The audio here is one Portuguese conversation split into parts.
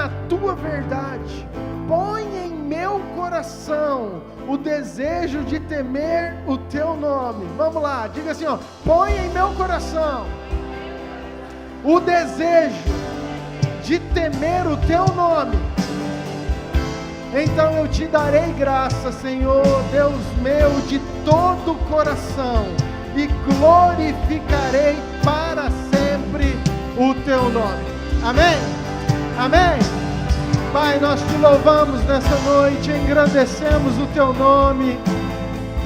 na tua verdade. Põe em meu coração o desejo de temer o teu nome. Vamos lá, diga assim, ó: põe em meu coração o desejo de temer o teu nome. Então eu te darei graça, Senhor, Deus meu, de todo o coração, e glorificarei para sempre o teu nome. Amém? Amém? Pai, nós te louvamos nessa noite, engrandecemos o teu nome,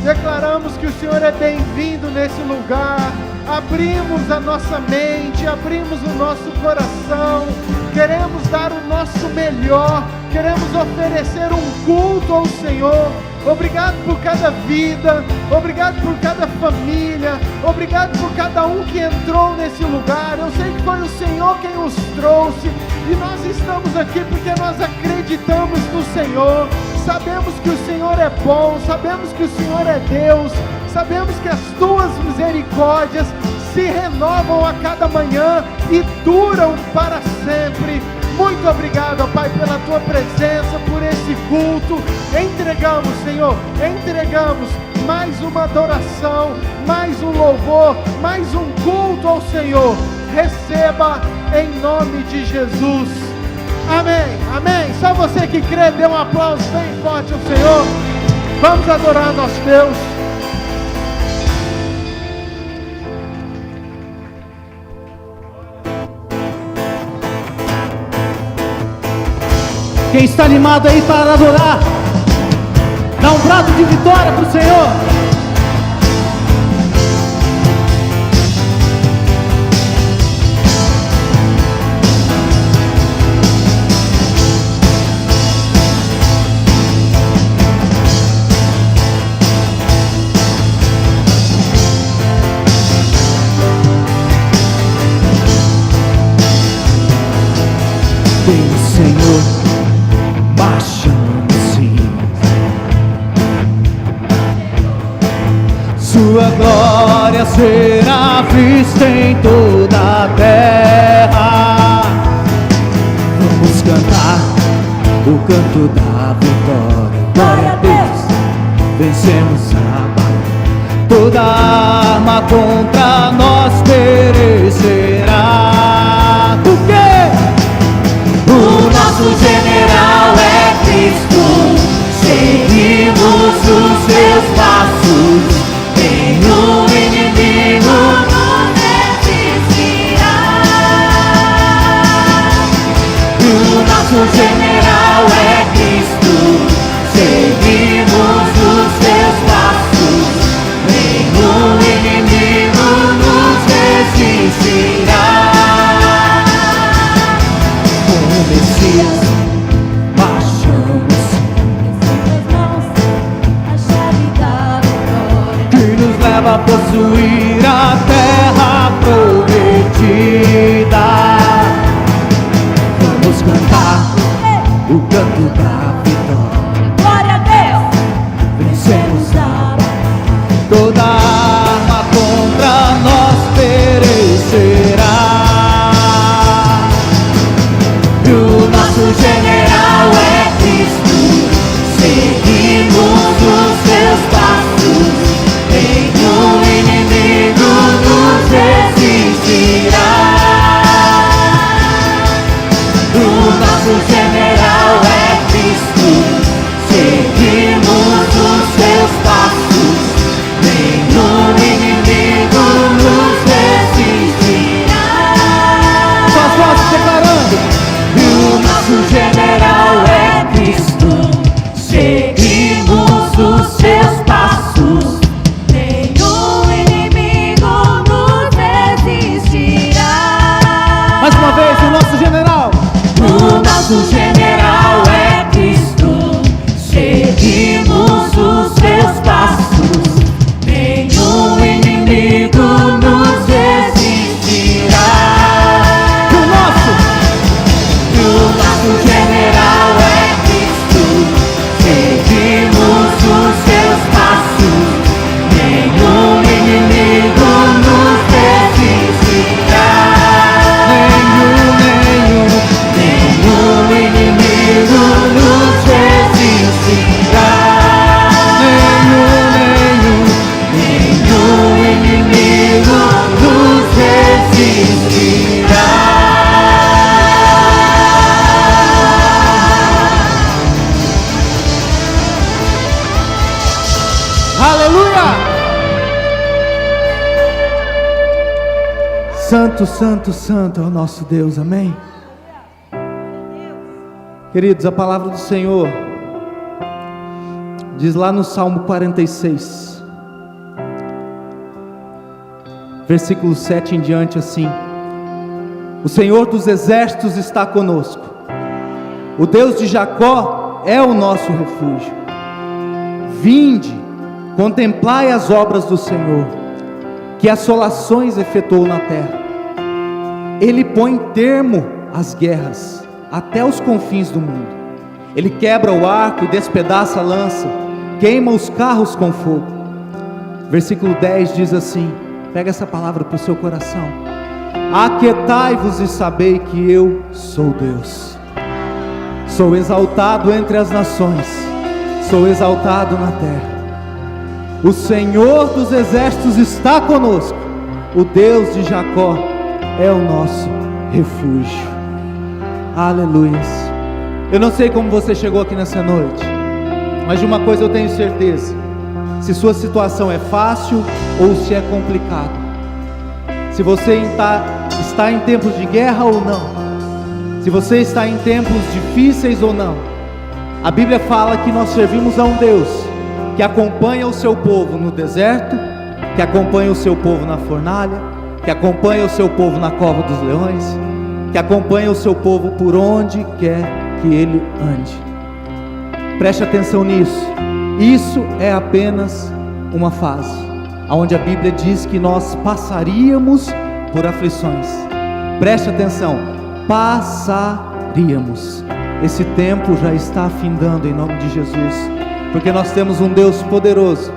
declaramos que o Senhor é bem-vindo nesse lugar, abrimos a nossa mente, abrimos o nosso coração, queremos dar o nosso melhor, queremos oferecer um culto ao Senhor. Obrigado por cada vida, obrigado por cada família, obrigado por cada um que entrou nesse lugar. Eu sei que foi o Senhor quem os trouxe, e nós estamos aqui porque nós acreditamos no Senhor, sabemos que o Senhor é bom, sabemos que o Senhor é Deus, sabemos que as tuas misericórdias se renovam a cada manhã e duram para sempre. Muito obrigado, Pai, pela tua presença, por esse culto. Entregamos, Senhor, entregamos mais uma adoração, mais um louvor, mais um culto ao Senhor. Receba em nome de Jesus. Amém, amém. Só você que crê, dê um aplauso bem forte ao Senhor. Vamos adorar nosso Deus. Quem está animado aí para adorar, dá um prato de vitória para o Senhor. Vem, Senhor, Sua glória será vista em toda a terra. Vamos cantar o canto da vitória. Glória a Deus, vencemos a batalha. Toda arma contra nós perecerá. Por quê? O nosso general é Cristo. Seguimos os seus passos. Nenhum inimigo nos resistirá. O nosso general é Cristo. Seguimos os seus passos. Nenhum inimigo nos resistirá. Com o Messias marchamos a chave da vitória que nos leva a possuir a terra prometida. Vamos cantar o canto da vitória. Glória a Deus, vencemos a batalha. Toda arma contra nós perecerá. E o nosso general é Cristo. Seguimos os seus passos. Nenhum inimigo nos resistirá. O nosso general é Cristo. Seguimos os seus passos. Nenhum inimigo nos resistirá. Só as vozes declarando. E o nosso general é Cristo. Seguimos os seus passos. Nenhum inimigo nos resistirá. Mais uma vez, o nosso general. O nosso general é Cristo. Seguimos os seus passos. Nenhum inimigo nos resistirá. E o nosso general é Cristo. Seguimos os seus passos. Nenhum inimigo nos resistirá. Nenhum inimigo. Santo, santo, santo é o nosso Deus, amém? Queridos, a palavra do Senhor diz lá no Salmo 46, versículo 7 em diante assim: o Senhor dos exércitos está conosco, o Deus de Jacó é o nosso refúgio. Vinde, contemplai as obras do Senhor, que assolações efetuou na terra. Ele põe termo às guerras, até os confins do mundo. Ele quebra o arco e despedaça a lança, queima os carros com fogo. Versículo 10 diz assim, pega essa palavra para o seu coração: aquietai-vos e sabei que eu sou Deus. Sou exaltado entre as nações, sou exaltado na terra. O Senhor dos exércitos está conosco, o Deus de Jacó é o nosso refúgio. Aleluias. Eu não sei como você chegou aqui nessa noite, mas de uma coisa eu tenho certeza: se sua situação é fácil ou se é complicado, se você está em tempos de guerra ou não, se você está em tempos difíceis ou não, a Bíblia fala que nós servimos a um Deus que acompanha o seu povo no deserto, que acompanha o seu povo na fornalha, que acompanha o seu povo na cova dos leões, que acompanha o seu povo por onde quer que ele ande. Preste atenção nisso. Isso é apenas uma fase, onde a Bíblia diz que nós passaríamos por aflições. Preste atenção, passaríamos. Esse tempo já está afindando em nome de Jesus, porque nós temos um Deus poderoso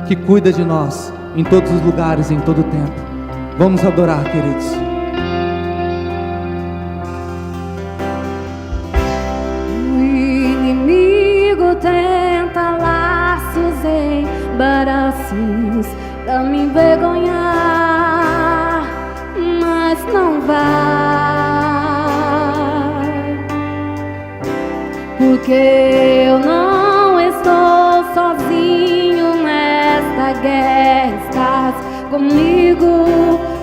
que cuida de nós em todos os lugares, em todo o tempo. Vamos adorar, queridos. O inimigo tenta laços em embaraços pra me envergonhar, mas não vai, porque eu não estou sozinho nesta guerra. Estás comigo,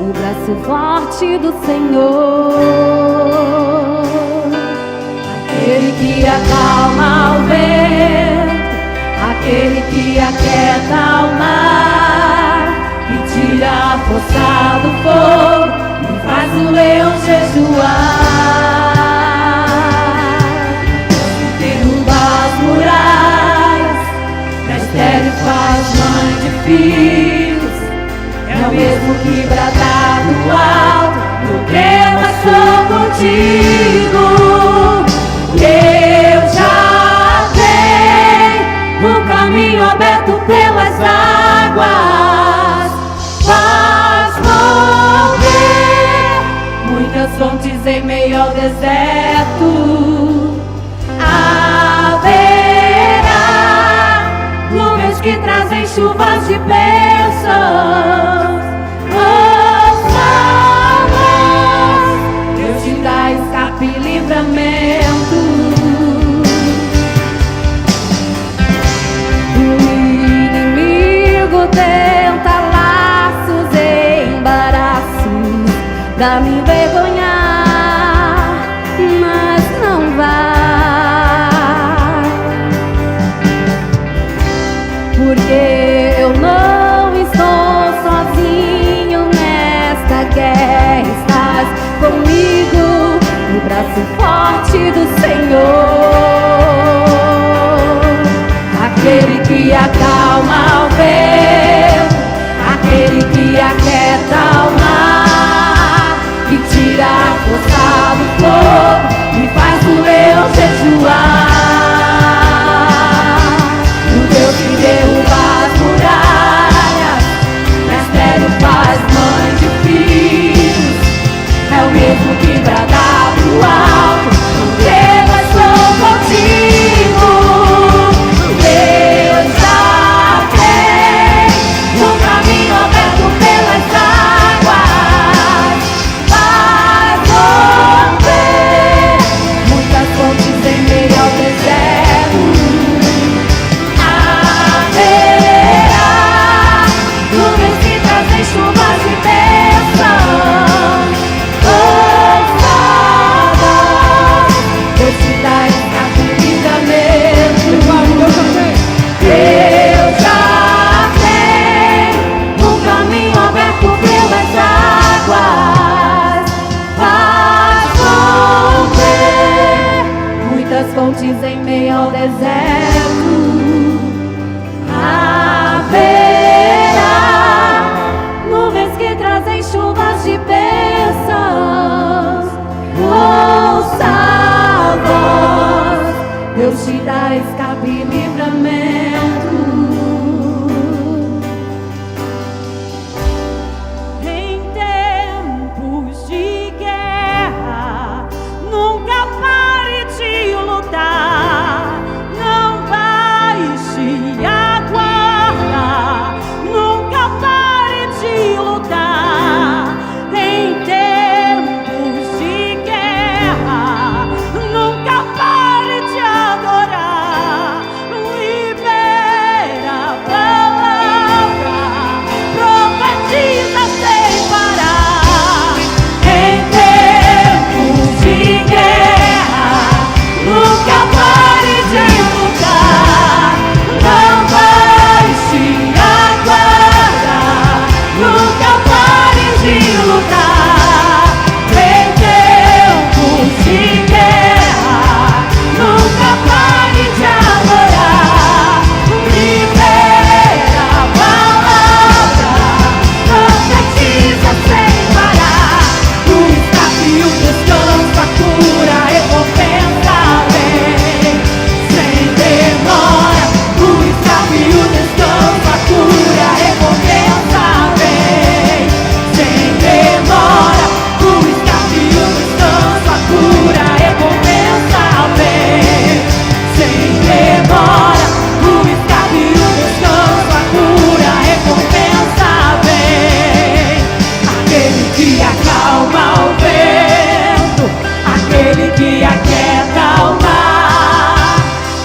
o braço forte do Senhor, aquele que acalma o vento, aquele que aquieta o mar, que tira a força do fogo e faz o leão jejuar, que derruba as muralhas, na estéril faz mãe de filhos, é o mesmo que bradar no alto, porque eu estou contigo. Eu já tenho um caminho aberto pelas águas, faz mover muitas fontes em meio ao deserto. Haverá nuvens que trazem chuvas de bênçãos. Deus te dá escape e livramento. O inimigo tenta laços e embaraços pra me envergonhar, mas não vai, porque eu não estou sozinho nesta guerra. Estás comigo, no braço forte do Senhor, aquele que acalma o vento, aquele que aquieta o mar, que tira a força do fogo e faz o leão jejuar, o Deus que derruba as muralhas, na estéril faz mãe de filhos, é o mesmo que bradar pro alto, porque eu estou muitas fontes em meio ao deserto. Haverá nuvens que trazem chuvas de bênçãos. Ouça a voz, Deus te dá escape e livramento. Em tempos de guerra, nunca pare de lutar. Não baixe a guarda, nunca pare de lutar. Em tempos de guerra, nunca pare de adorar. Libera a palavra, profetiza sem parar. Em tempos de guerra, nunca pare de lutar. Não baixe a guarda, nunca pare de lutar. Em tempos de guerra, nunca pare de adorar. Libera a palavra, profetiza sem parar. O escape e o descanso, a cura, a recompensa vem sem demora. O escape e o descanso, a cura, a recompensa vem sem demora. O escape e o descanso, a cura, a recompensa vem sem demora. O escape e o descanso, a cura, a recompensa vem. Aquele que acalma o vento, aquele que aquieta o mar,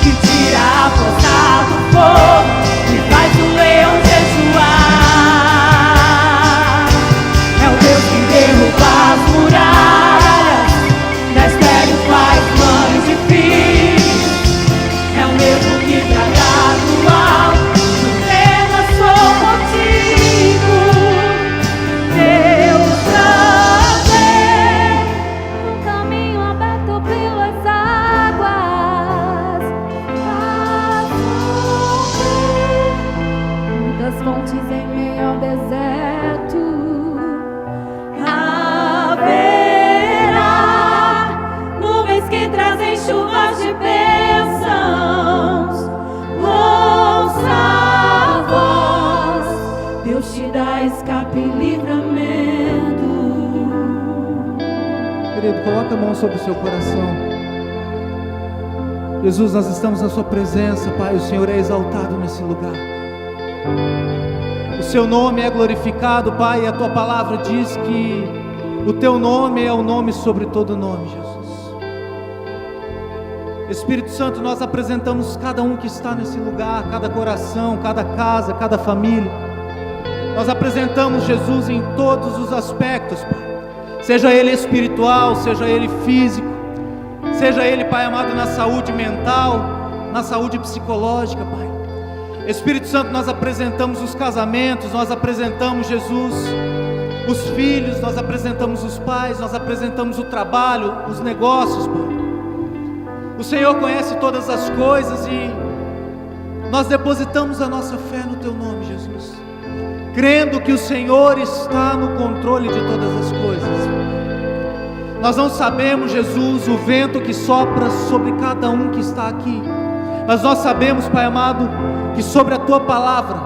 que tira a força do fogo e faz o leão jejuar. É o Deus que derruba as muralhas, da estéril faz mães de filhos. É o mesmo que traga do alto, ordena sou contigo. Deus também, um caminho aberto pelas águas. Muitas fontes em meio ao deserto. Haverá nuvens que trazem chuvas de bênçãos. Ouça a voz, Deus te dá escape e livramento. Querido, coloca a mão sobre o seu coração. Jesus, nós estamos na sua presença, Pai. O Senhor é exaltado nesse lugar. O seu nome é glorificado, Pai. E a tua palavra diz que o teu nome é o nome sobre todo nome, Jesus. Espírito Santo, nós apresentamos cada um que está nesse lugar, cada coração, cada casa, cada família. Nós apresentamos Jesus em todos os aspectos, Pai. Seja ele espiritual, seja ele físico, seja ele, Pai amado, na saúde mental, na saúde psicológica, Pai. Espírito Santo, nós apresentamos os casamentos, nós apresentamos, Jesus, os filhos, nós apresentamos os pais, nós apresentamos o trabalho, os negócios, Pai. O Senhor conhece todas as coisas e nós depositamos a nossa fé no teu nome, Jesus, crendo que o Senhor está no controle de todas as coisas. Nós não sabemos, Jesus, o vento que sopra sobre cada um que está aqui, mas nós sabemos, Pai amado, que sobre a tua palavra,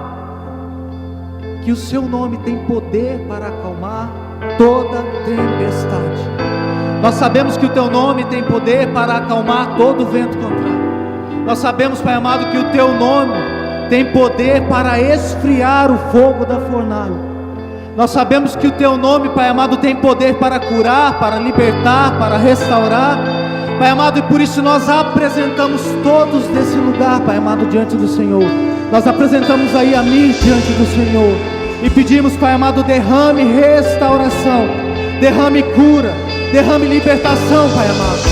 que o seu nome tem poder para acalmar toda tempestade. Nós sabemos que o teu nome tem poder para acalmar todo vento contrário. Nós sabemos, Pai amado, que o teu nome tem poder para esfriar o fogo da fornalha. Nós sabemos que o teu nome, Pai amado, tem poder para curar, para libertar, para restaurar, Pai amado, e por isso nós apresentamos todos desse lugar, Pai amado, diante do Senhor. Nós apresentamos aí a mim diante do Senhor e pedimos, Pai amado, derrame restauração, derrame cura, derrame libertação, Pai amado.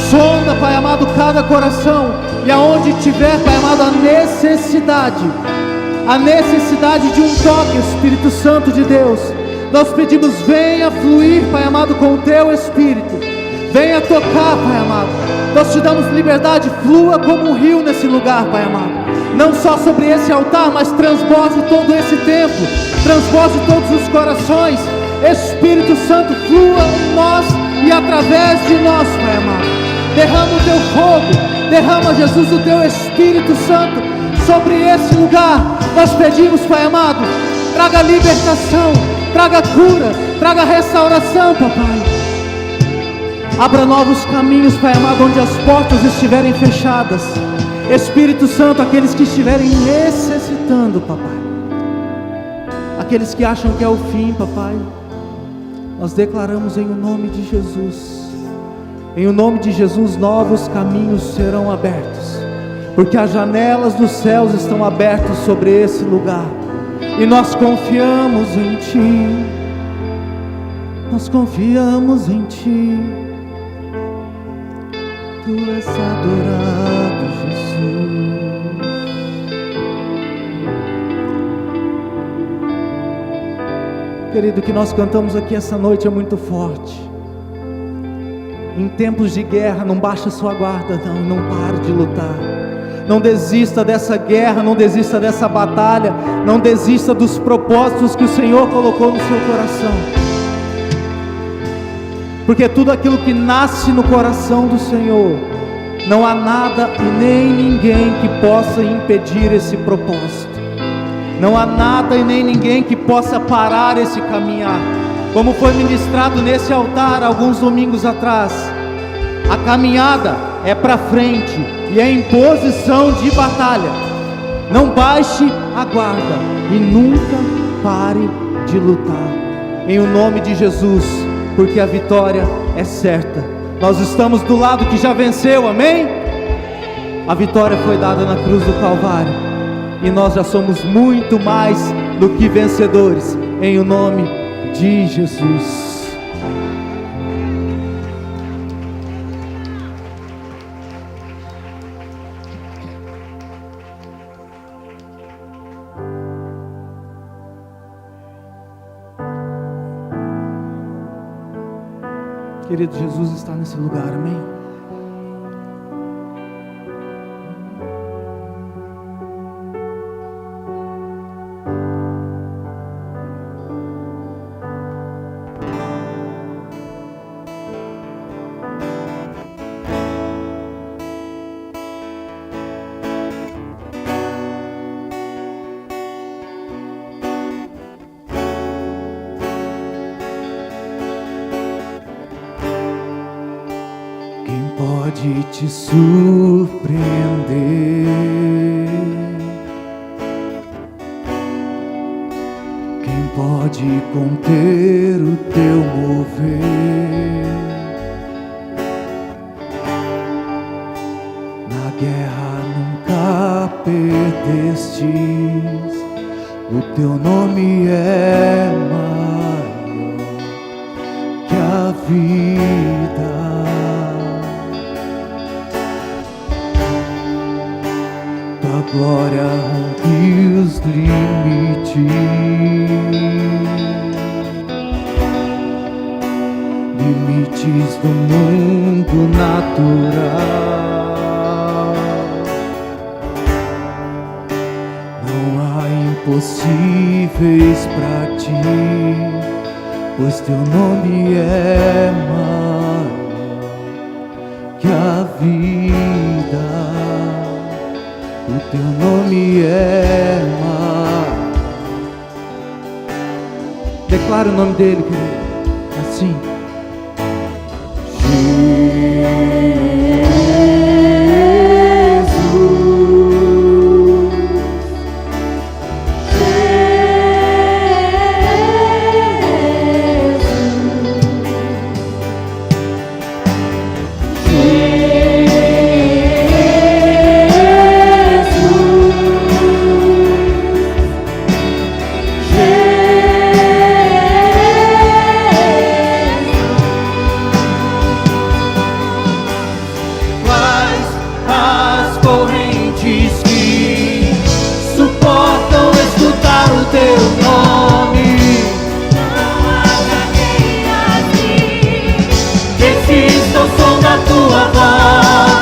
Sonda, Pai amado, cada coração, e aonde tiver, Pai amado, a necessidade de um toque, Espírito Santo de Deus, nós pedimos, venha fluir, Pai amado, com o teu Espírito, venha tocar, Pai amado, Nós te damos liberdade, flua como um rio nesse lugar, Pai amado. Não só sobre esse altar, mas transborde todo esse templo, transborde todos os corações. Espírito Santo, flua em nós e através de nós, Pai amado. Derrama o teu fogo, derrama, Jesus, o teu Espírito Santo sobre esse lugar. Nós pedimos, Pai amado, traga libertação, traga cura, traga restauração, Papai. Abra novos caminhos, Pai amado, onde as portas estiverem fechadas. Espírito Santo, aqueles que estiverem necessitando, Papai, aqueles que acham que é o fim, Papai, nós declaramos em o nome de Jesus, em o nome de Jesus, novos caminhos serão abertos, porque as janelas dos céus estão abertas sobre esse lugar, e nós confiamos em Ti, nós confiamos em Ti. Tu és adorado, Jesus. Querido, o que nós cantamos aqui essa noite é muito forte. Em tempos de guerra, não baixe a sua guarda, não pare de lutar. Não desista dessa guerra, não desista dessa batalha, não desista dos propósitos que o Senhor colocou no seu coração. Porque tudo aquilo que nasce no coração do Senhor, não há nada e nem ninguém que possa impedir esse propósito. Não há nada e nem ninguém que possa parar esse caminhar. Como foi ministrado nesse altar alguns domingos atrás, a caminhada é para frente e é em posição de batalha. Não baixe a guarda e nunca pare de lutar. Em o nome de Jesus, porque a vitória é certa. Nós estamos do lado que já venceu, amém? A vitória foi dada na cruz do Calvário, e nós já somos muito mais do que vencedores, em o nome de Jesus. Querido, Jesus está nesse lugar, amém? Pode te surpreender. Quem pode conter o teu mover? Na guerra nunca perdestes, o teu nome é maior que a vida. A glória rompe os limites, limites do mundo natural. Não há impossíveis pra ti, pois teu nome é maior que a vida. O teu nome é maior. Declara o nome dele, querido. Assim. Tua voz.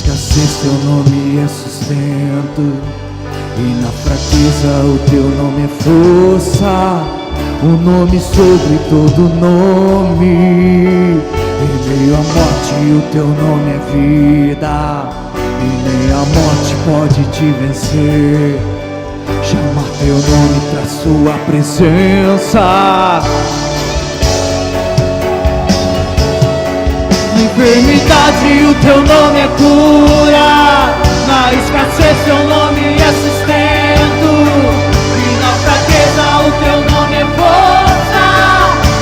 escassez teu nome é sustento, e na fraqueza o teu nome é força. O nome sobre todo nome. Em meio à morte o teu nome é vida, e nem a morte pode te vencer. Chamar teu nome traz sua presença. Na enfermidade o teu nome é cura, na escassez teu nome é sustento, e na fraqueza o teu nome é força.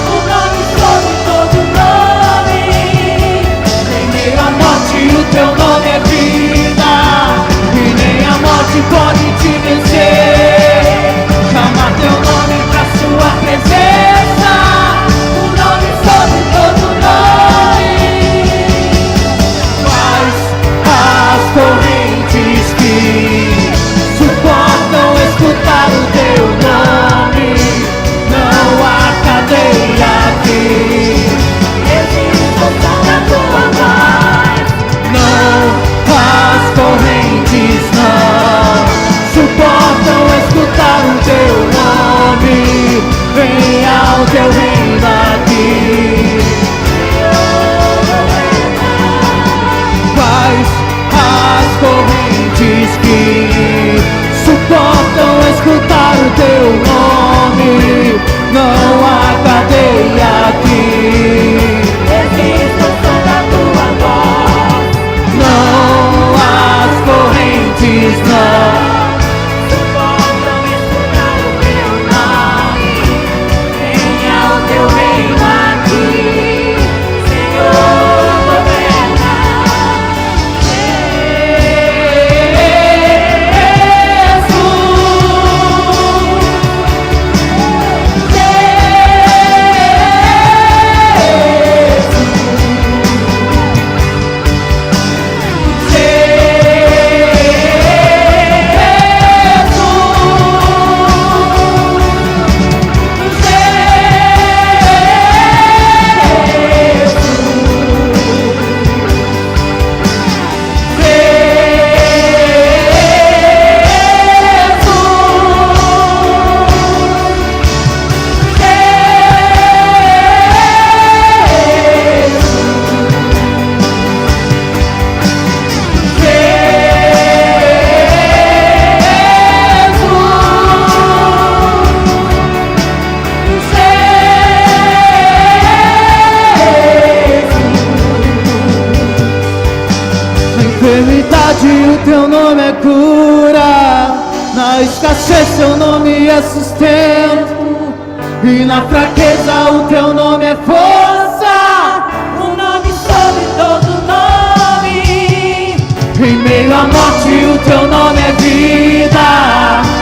O nome sobre todo nome. Em meio à morte o teu nome é vida, e nem a morte pode te vencer. Chama teu nome pra sua presença. O nome sobre todo nome. Faz as correntes que suportam escutar o teu nome. Não há cadeia aqui. Existe o som da tua voz. Não, as correntes não suportam escutar o teu nome. Venha o teu reino aqui. Faz as correntes que suportam escutar o teu nome. Não há cadeia aqui. Existe o som da tua voz. Não, as correntes não suportam escutar o teu nome. Venha o teu reino aqui, Senhor, governa. O teu nome é cura, na escassez teu nome é sustento, e na fraqueza o teu nome é força. O nome sobre todo nome. Em meio à morte o teu nome é vida,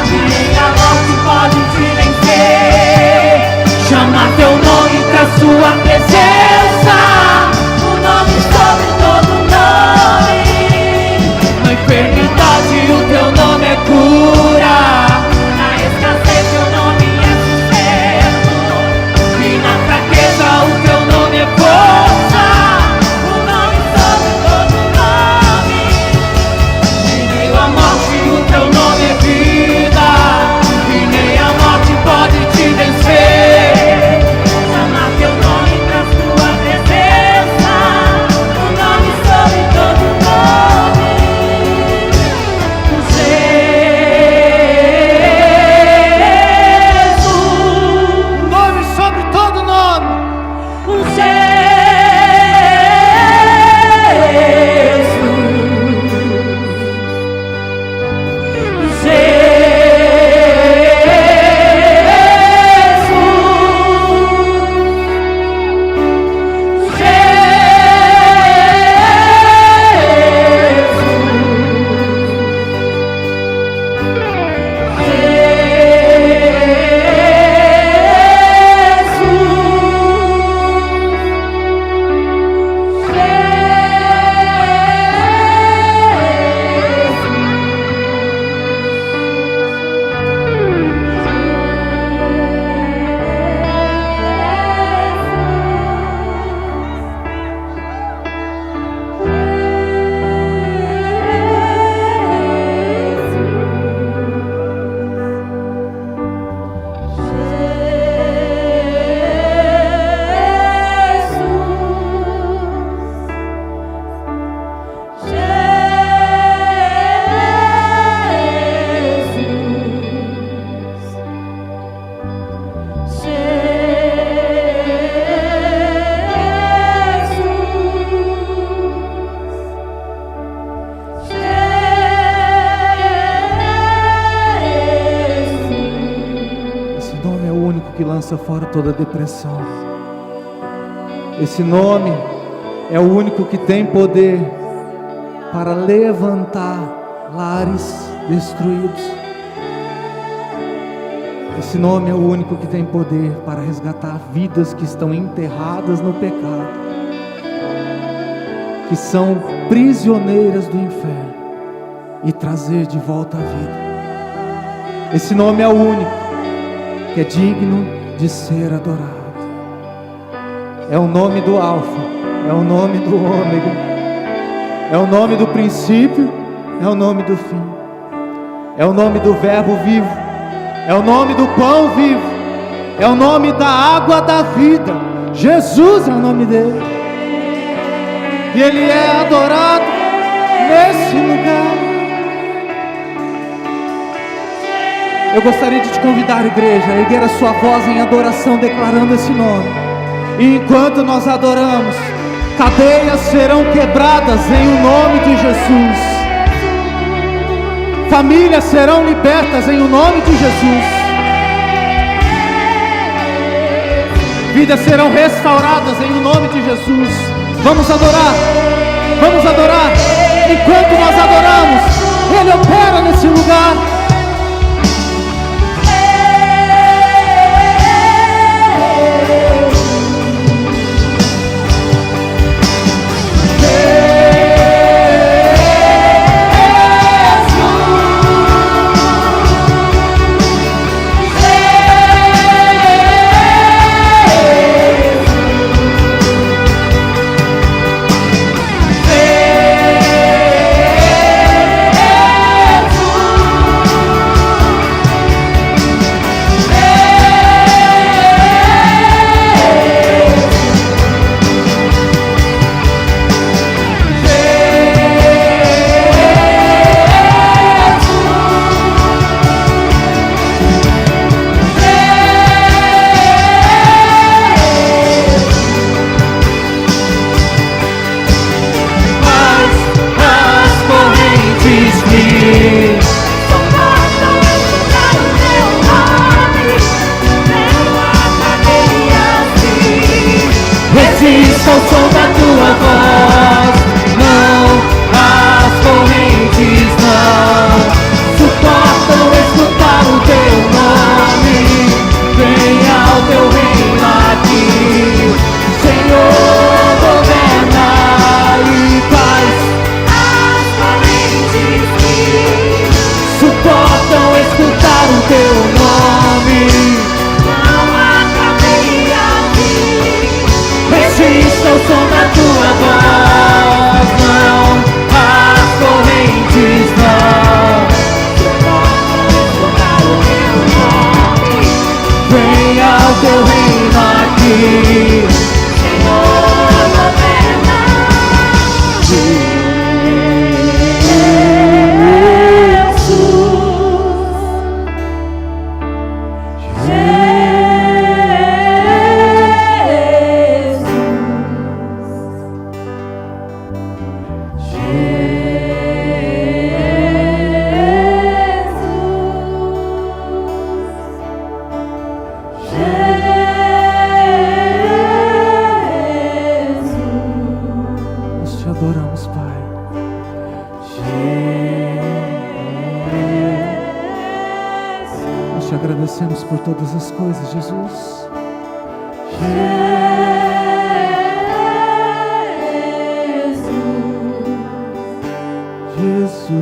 e nem a morte pode te vencer. Chama teu nome pra sua presença. O nome sobre todo nome. Na enfermidade o teu nome é cura, na escassez teu nome é sustento, e na fraqueza o teu nome é força. O nome sobre todo nome. Em meio à morte o teu nome é vida, e nem a morte pode te vencer. Chama teu nome pra sua lança fora toda depressão. Esse nome é o único que tem poder para levantar lares destruídos. Esse nome é o único que tem poder para resgatar vidas que estão enterradas no pecado, que são prisioneiras do inferno, e trazer de volta a vida. Esse nome é o único que é digno de ser adorado. É o nome do Alfa, é o nome do Ômega, é o nome do princípio, é o nome do fim, é o nome do Verbo vivo, é o nome do pão vivo, é o nome da água da vida. Jesus é o nome dele, e ele é adorado nesse lugar. Eu gostaria de te convidar, igreja, a erguer a sua voz em adoração, declarando esse nome. E enquanto nós adoramos, cadeias serão quebradas em o nome de Jesus. Famílias serão libertas em o nome de Jesus. Vidas serão restauradas em o nome de Jesus. Vamos adorar, vamos adorar. Enquanto nós adoramos, Ele opera nesse lugar. Resista ao som da tua voz, não, as correntes não suportam escutar o teu nome. Venha ao teu reino aqui, Senhor, governa e faz as correntes que suportam escutar o teu nome. Resista ao som da tua voz, não, as correntes não suportam escutar o teu nome. Venha ao teu reino aqui, Senhor, governa. Jesus. Agradecemos por todas as coisas, Jesus. Jesus.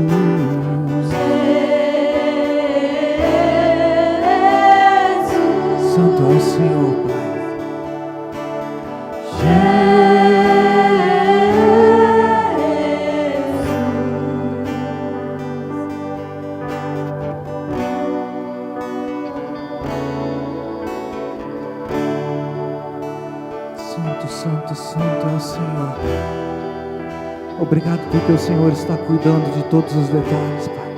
Santo é o Senhor, Pai. Santo, santo é o Senhor. Obrigado porque o Senhor está cuidando de todos os detalhes, Pai.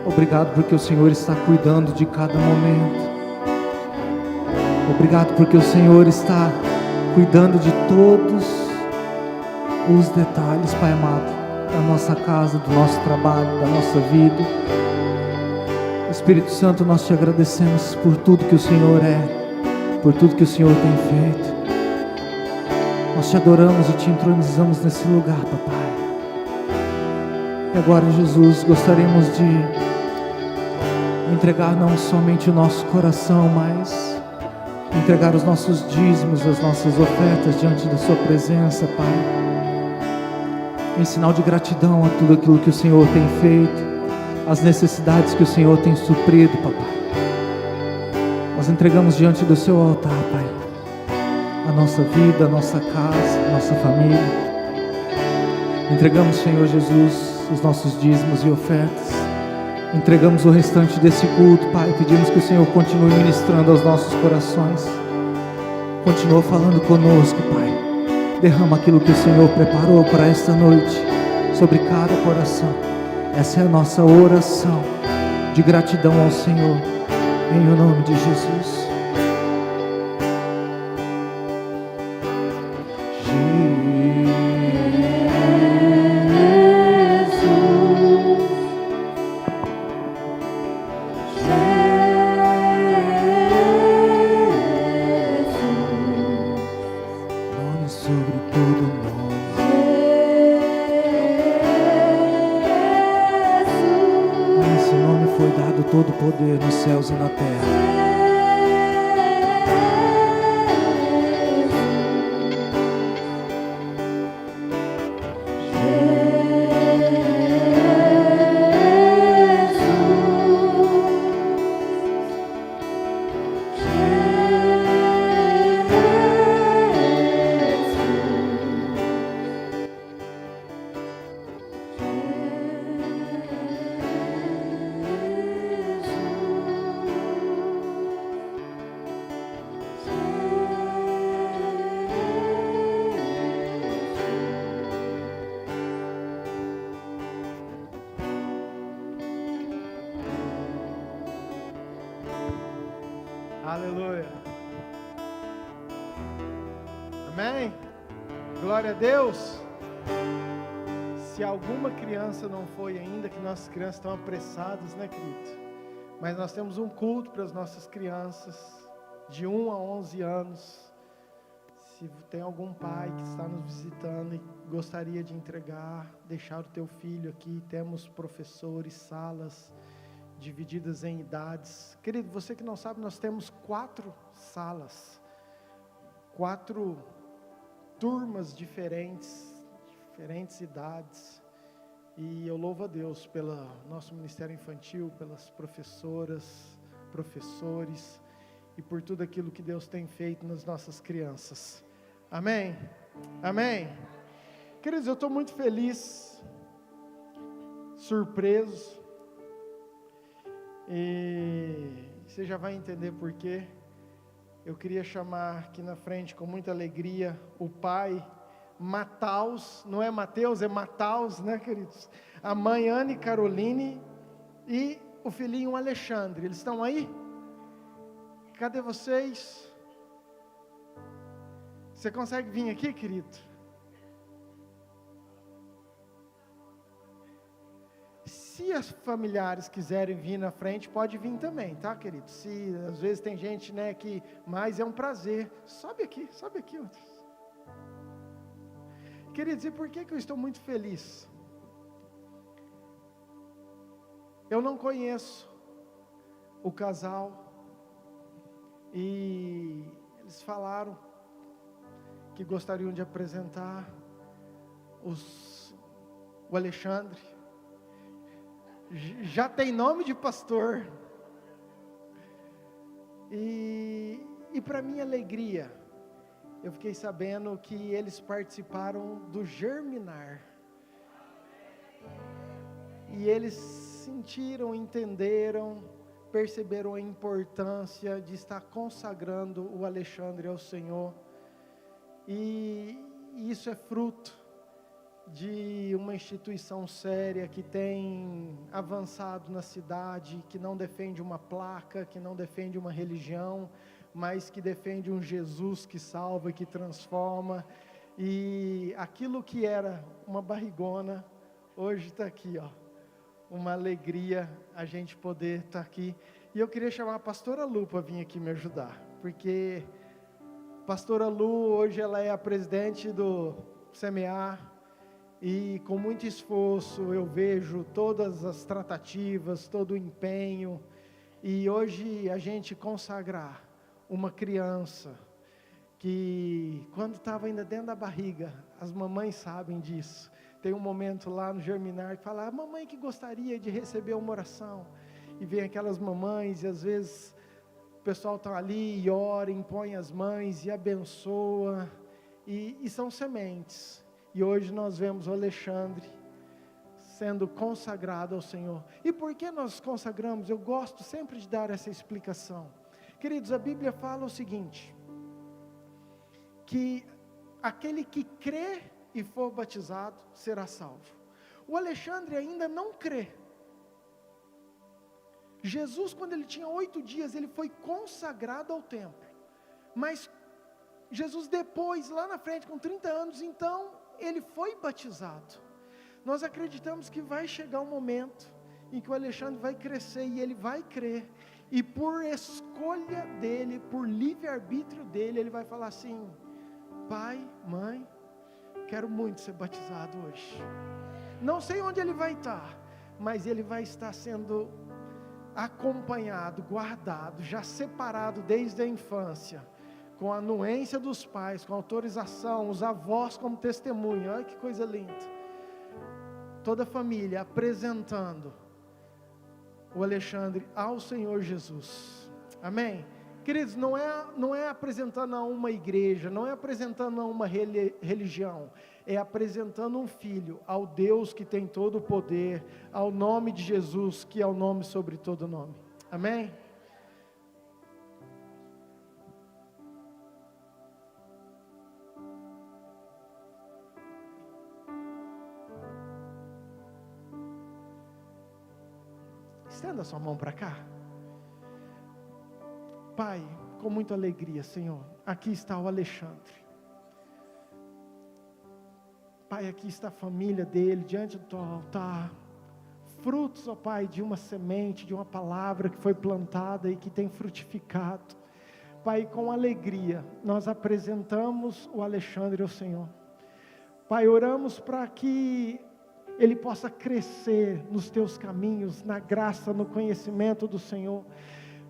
Obrigado porque o Senhor está cuidando de cada momento. Obrigado porque o Senhor está cuidando de todos os detalhes, Pai amado, da nossa casa, do nosso trabalho, da nossa vida. Espírito Santo, nós te agradecemos por tudo que o Senhor é. por tudo que o Senhor tem feito. Nós te adoramos e te entronizamos nesse lugar, papai. E agora, Jesus, gostaríamos de entregar não somente o nosso coração, mas entregar os nossos dízimos, as nossas ofertas diante da sua presença, Pai, em sinal de gratidão a tudo aquilo que o Senhor tem feito, as necessidades que o Senhor tem suprido, papai. Nós entregamos diante do seu altar, Pai, a nossa vida, a nossa casa, a nossa família. Entregamos, Senhor Jesus, os nossos dízimos e ofertas. Entregamos o restante desse culto, Pai. Pedimos que o Senhor continue ministrando aos nossos corações. Continua falando conosco, Pai. Derrama aquilo que o Senhor preparou para esta noite sobre cada coração. Essa é a nossa oração de gratidão ao Senhor, em o nome de Jesus. Todo poder nos céus e na terra. Aleluia. Amém? Glória a Deus. Se alguma criança não foi ainda, que nossas crianças estão apressadas, né, querido? Mas nós temos um culto para as nossas crianças de 1 a 11 anos. Se tem algum pai que está nos visitando e gostaria de entregar, deixar o teu filho aqui, temos professores, salas divididas em idades. Querido, você que não sabe, nós temos 4 salas, 4 turmas diferentes idades, e eu louvo a Deus pelo nosso ministério infantil, pelas professoras, professores, e por tudo aquilo que Deus tem feito nas nossas crianças. Amém? Amém? Queridos, eu estou muito feliz, surpreso, e você já vai entender por quê. Eu queria chamar aqui na frente com muita alegria o pai Mataus, não é Mateus, é Mataus, né, queridos? A mãe Anne Caroline e o filhinho Alexandre. Eles estão aí? Cadê vocês? Você consegue vir aqui, querido? Se os familiares quiserem vir na frente, pode vir também, tá, querido? Se às vezes tem gente, né, que, mas é um prazer. Sobe aqui. Queridos, e por que eu estou muito feliz? Eu não conheço o casal e eles falaram que gostariam de apresentar o Alexandre. Já tem nome de pastor. E para minha alegria, eu fiquei sabendo que eles participaram do Germinar. E eles sentiram, entenderam, perceberam a importância de estar consagrando o Alexandre ao Senhor. E isso é fruto de uma instituição séria que tem avançado na cidade, que não defende uma placa, que não defende uma religião, mas que defende um Jesus que salva, que transforma. E aquilo que era uma barrigona, hoje está aqui, ó. Uma alegria a gente poder estar aqui. E eu queria chamar a pastora Lu para vir aqui me ajudar, porque pastora Lu, hoje ela é a presidente do Semear, e com muito esforço eu vejo todas as tratativas, todo o empenho, e hoje a gente consagrar uma criança, que quando estava ainda dentro da barriga, as mamães sabem disso, tem um momento lá no germinar que fala, a mamãe que gostaria de receber uma oração, e vem aquelas mamães, e às vezes o pessoal está ali e ora, impõe as mães e abençoa, e são sementes, e hoje nós vemos o Alexandre sendo consagrado ao Senhor. E por que nós consagramos? Eu gosto sempre de dar essa explicação. Queridos, a Bíblia fala o seguinte, que aquele que crê e for batizado será salvo. O Alexandre ainda não crê. Jesus, quando ele tinha 8 dias, ele foi consagrado ao templo, mas Jesus depois, lá na frente, com 30 anos, então, ele foi batizado. Nós acreditamos que vai chegar um momento, em que o Alexandre vai crescer, e ele vai crer, e por escolha dele, por livre-arbítrio dele, ele vai falar assim, pai, mãe, quero muito ser batizado hoje. Não sei onde ele vai estar, mas ele vai estar sendo acompanhado, guardado, já separado desde a infância, com a anuência dos pais, com a autorização, os avós como testemunha. Olha que coisa linda. Toda a família apresentando o Alexandre ao Senhor Jesus. Amém? Queridos, não é apresentando a uma igreja, não é apresentando a uma religião, é apresentando um filho ao Deus que tem todo o poder, ao nome de Jesus, que é o nome sobre todo nome. Amém? Estenda sua mão para cá. Pai, com muita alegria, Senhor, aqui está o Alexandre. Pai, aqui está a família dele, diante do teu altar. Frutos, ó Pai, de uma semente, de uma palavra que foi plantada e que tem frutificado. Pai, com alegria, nós apresentamos o Alexandre ao Senhor. Pai, oramos para que ele possa crescer nos teus caminhos, na graça, no conhecimento do Senhor.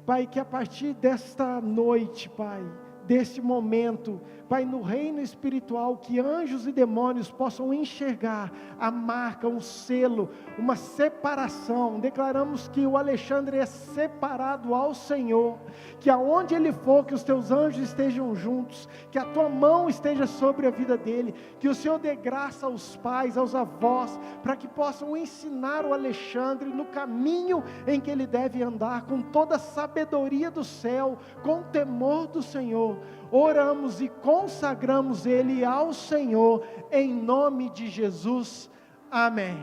Pai, que a partir desta noite, Pai, deste momento, Pai, no reino espiritual, que anjos e demônios possam enxergar a marca, um selo, uma separação. Declaramos que o Alexandre é separado ao Senhor, que aonde ele for, que os teus anjos estejam juntos, que a tua mão esteja sobre a vida dele, que o Senhor dê graça aos pais, aos avós, para que possam ensinar o Alexandre no caminho em que ele deve andar, com toda a sabedoria do céu, com temor do Senhor. Oramos e consagramos ele ao Senhor, em nome de Jesus, amém.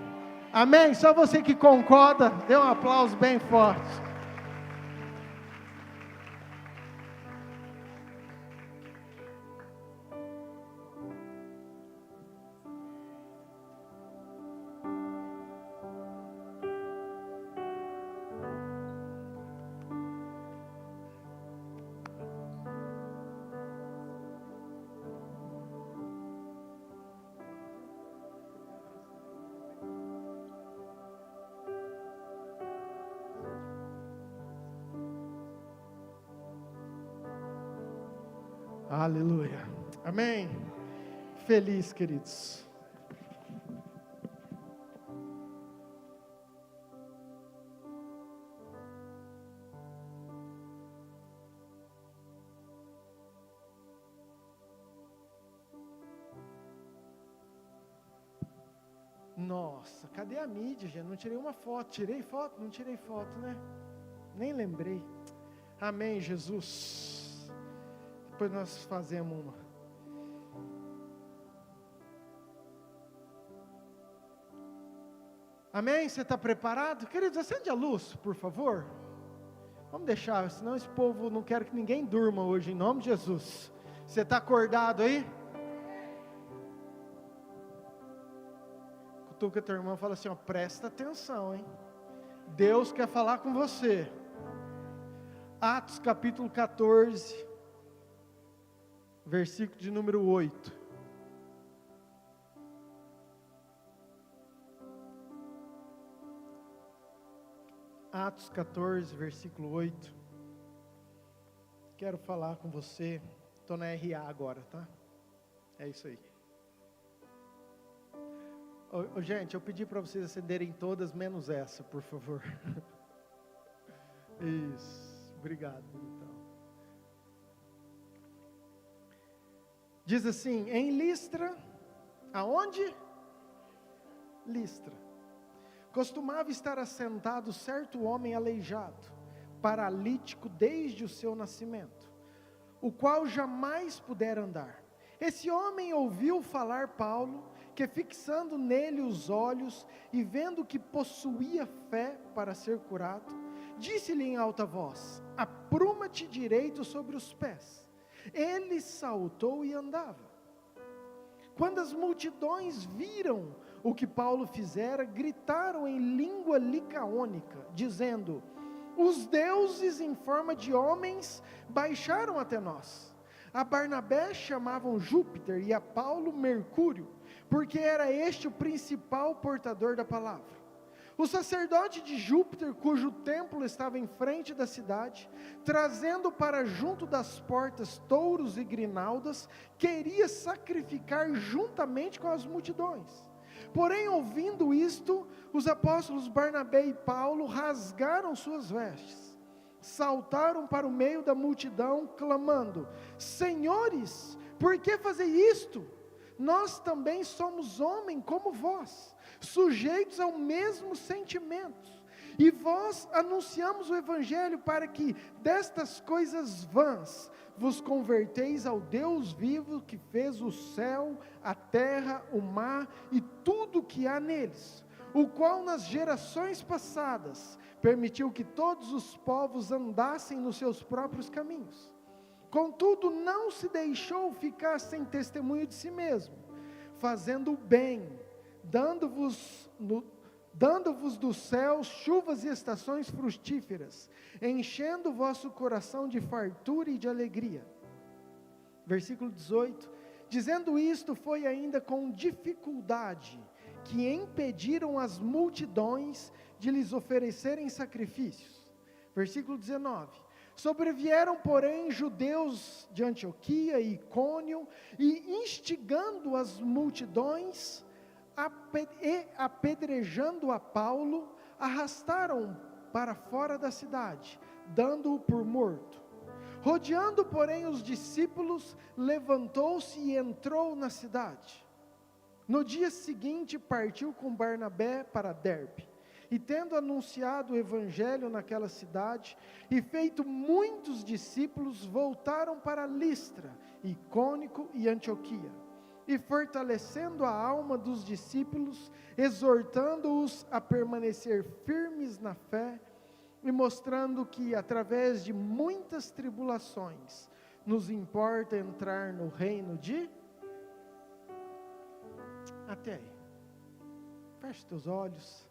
Amém, só você que concorda, dê um aplauso bem forte. Aleluia, amém. Feliz, queridos. Nossa, cadê a mídia, gente? Não tirei uma foto. Tirei foto? Não tirei foto, né? Nem lembrei. Amém, Jesus. Depois nós fazemos uma. Amém? Você está preparado? Queridos, acende a luz, por favor. Vamos deixar, senão esse povo não quer que ninguém durma hoje, em nome de Jesus. Você está acordado aí? Cutuca teu irmão e fala assim, ó, presta atenção, hein? Deus quer falar com você. Atos capítulo 14. versículo de número 8. Atos 14, versículo 8. Quero falar com você. Estou na RA agora, tá? É isso aí. Gente, eu pedi para vocês acenderem todas, menos essa, por favor. Isso, obrigado, então. Diz assim, em Listra, aonde? Listra. Costumava estar assentado certo homem aleijado, paralítico desde o seu nascimento, o qual jamais pudera andar. Esse homem ouviu falar Paulo, que fixando nele os olhos e vendo que possuía fé para ser curado, disse-lhe em alta voz: apruma-te direito sobre os pés. Ele saltou e andava. Quando as multidões viram o que Paulo fizera, gritaram em língua licaônica, dizendo: os deuses em forma de homens baixaram até nós. A Barnabé chamavam Júpiter e a Paulo Mercúrio, porque era este o principal portador da palavra. O sacerdote de Júpiter, cujo templo estava em frente da cidade, trazendo para junto das portas touros e grinaldas, queria sacrificar juntamente com as multidões. Porém, ouvindo isto, os apóstolos Barnabé e Paulo rasgaram suas vestes, saltaram para o meio da multidão, clamando: senhores, por que fazei isto? Nós também somos homens como vós, sujeitos ao mesmo sentimento, e vós anunciamos o Evangelho para que destas coisas vãs vos converteis ao Deus vivo que fez o céu, a terra, o mar e tudo o que há neles, o qual nas gerações passadas permitiu que todos os povos andassem nos seus próprios caminhos. Contudo, não se deixou ficar sem testemunho de si mesmo, fazendo o bem, dando-vos dos céus chuvas e estações frutíferas, enchendo o vosso coração de fartura e de alegria. Versículo 18, dizendo isto, foi ainda com dificuldade que impediram as multidões de lhes oferecerem sacrifícios. Versículo 19, sobrevieram, porém, judeus de Antioquia e Icônio, e instigando as multidões, e apedrejando a Paulo, arrastaram para fora da cidade, dando-o por morto. Rodeando, porém, os discípulos, levantou-se e entrou na cidade. No dia seguinte, partiu com Barnabé para Derbe. E tendo anunciado o Evangelho naquela cidade, e feito muitos discípulos, voltaram para Listra, Icônico e Antioquia, e fortalecendo a alma dos discípulos, exortando-os a permanecer firmes na fé, e mostrando que através de muitas tribulações, nos importa entrar no reino de... Até aí, feche teus olhos.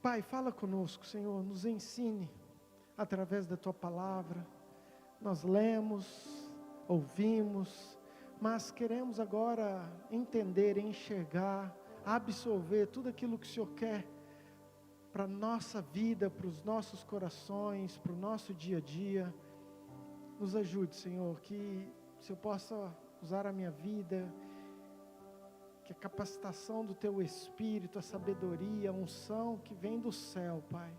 Pai, fala conosco, Senhor, nos ensine através da Tua palavra. Nós lemos, ouvimos, mas queremos agora entender, enxergar, absorver tudo aquilo que o Senhor quer para a nossa vida, para os nossos corações, para o nosso dia a dia. Nos ajude, Senhor, que o Senhor possa usar a minha vida, que a capacitação do Teu Espírito, a sabedoria, a unção que vem do céu, Pai,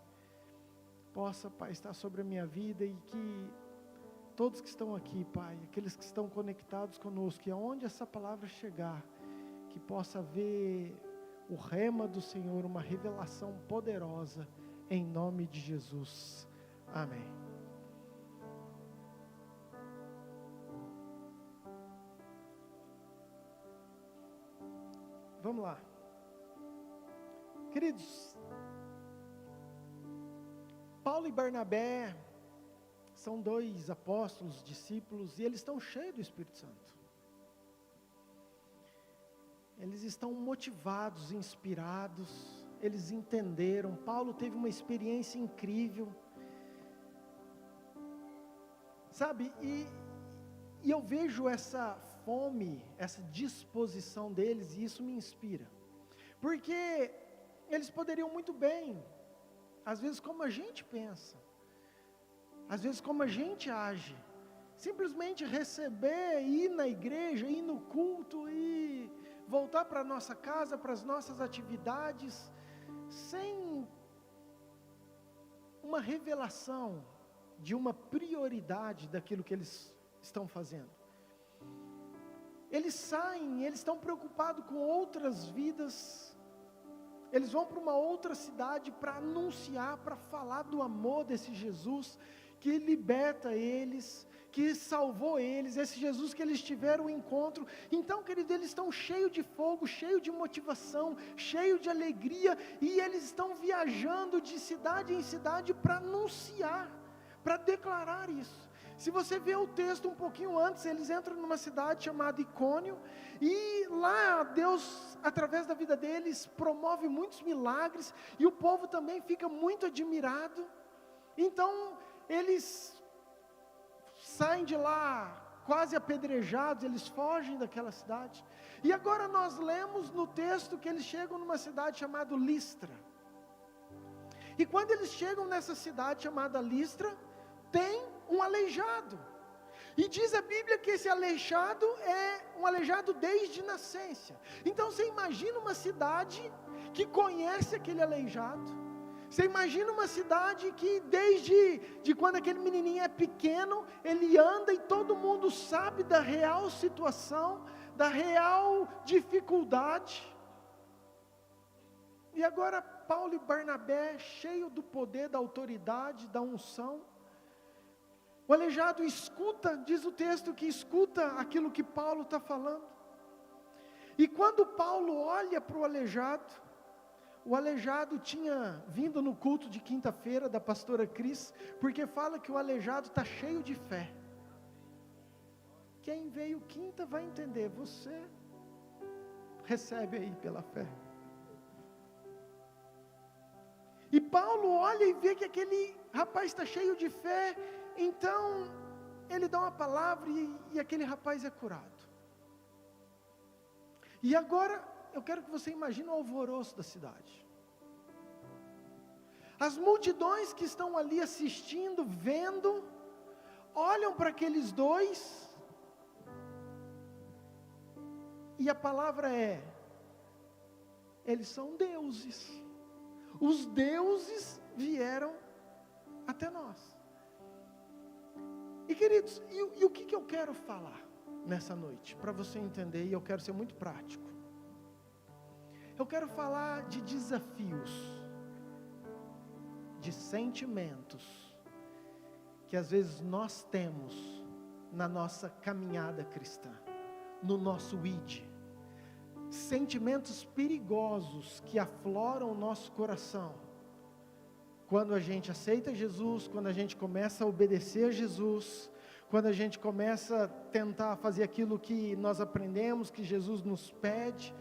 possa, Pai, estar sobre a minha vida, e que todos que estão aqui, Pai, aqueles que estão conectados conosco, e aonde essa palavra chegar, que possa haver o rema do Senhor, uma revelação poderosa, em nome de Jesus. Amém. Vamos lá. Queridos, Paulo e Barnabé são dois apóstolos, discípulos, e eles estão cheios do Espírito Santo. Eles estão motivados, inspirados, eles entenderam. Paulo teve uma experiência incrível, sabe, E eu vejo essa fome, essa disposição deles, e isso me inspira. Porque eles poderiam muito bem, às vezes como a gente pensa, às vezes como a gente age, simplesmente receber, ir na igreja, ir no culto e voltar para a nossa casa, para as nossas atividades, sem uma revelação de uma prioridade daquilo que eles estão fazendo. Eles saem, eles estão preocupados com outras vidas, eles vão para uma outra cidade para anunciar, para falar do amor desse Jesus que liberta eles, que salvou eles, esse Jesus que eles tiveram um encontro. Então, querido, eles estão cheios de fogo, cheios de motivação, cheios de alegria, e eles estão viajando de cidade em cidade para anunciar, para declarar isso. Se você vê o texto um pouquinho antes, eles entram numa cidade chamada Icônio, e lá Deus, através da vida deles, promove muitos milagres, e o povo também fica muito admirado. Então, eles saem de lá quase apedrejados, eles fogem daquela cidade. E agora nós lemos no texto que eles chegam numa cidade chamada Listra. E quando eles chegam nessa cidade chamada Listra, tem um aleijado. E diz a Bíblia que esse aleijado é um aleijado desde nascença. Então você imagina uma cidade que conhece aquele aleijado. Você imagina uma cidade que desde quando aquele menininho é pequeno, ele anda e todo mundo sabe da real situação, da real dificuldade. E agora Paulo e Barnabé, cheio do poder, da autoridade, da unção, o aleijado escuta, diz o texto que escuta aquilo que Paulo está falando. E quando Paulo olha para o aleijado tinha vindo no culto de quinta-feira da pastora Cris, porque fala que o aleijado está cheio de fé. Quem veio quinta vai entender, você recebe aí pela fé. E Paulo olha e vê que aquele rapaz está cheio de fé, então ele dá uma palavra e aquele rapaz é curado. E agora eu quero que você imagine o alvoroço da cidade. As multidões que estão ali assistindo, vendo, olham para aqueles dois, e a palavra é: eles são deuses. Os deuses vieram até nós. E queridos, e o que eu quero falar nessa noite, para você entender, e eu quero ser muito prático. Eu quero falar de desafios, de sentimentos, que às vezes nós temos na nossa caminhada cristã, no nosso id. Sentimentos perigosos que afloram o nosso coração, quando a gente aceita Jesus, quando a gente começa a obedecer a Jesus, quando a gente começa a tentar fazer aquilo que nós aprendemos, que Jesus nos pede.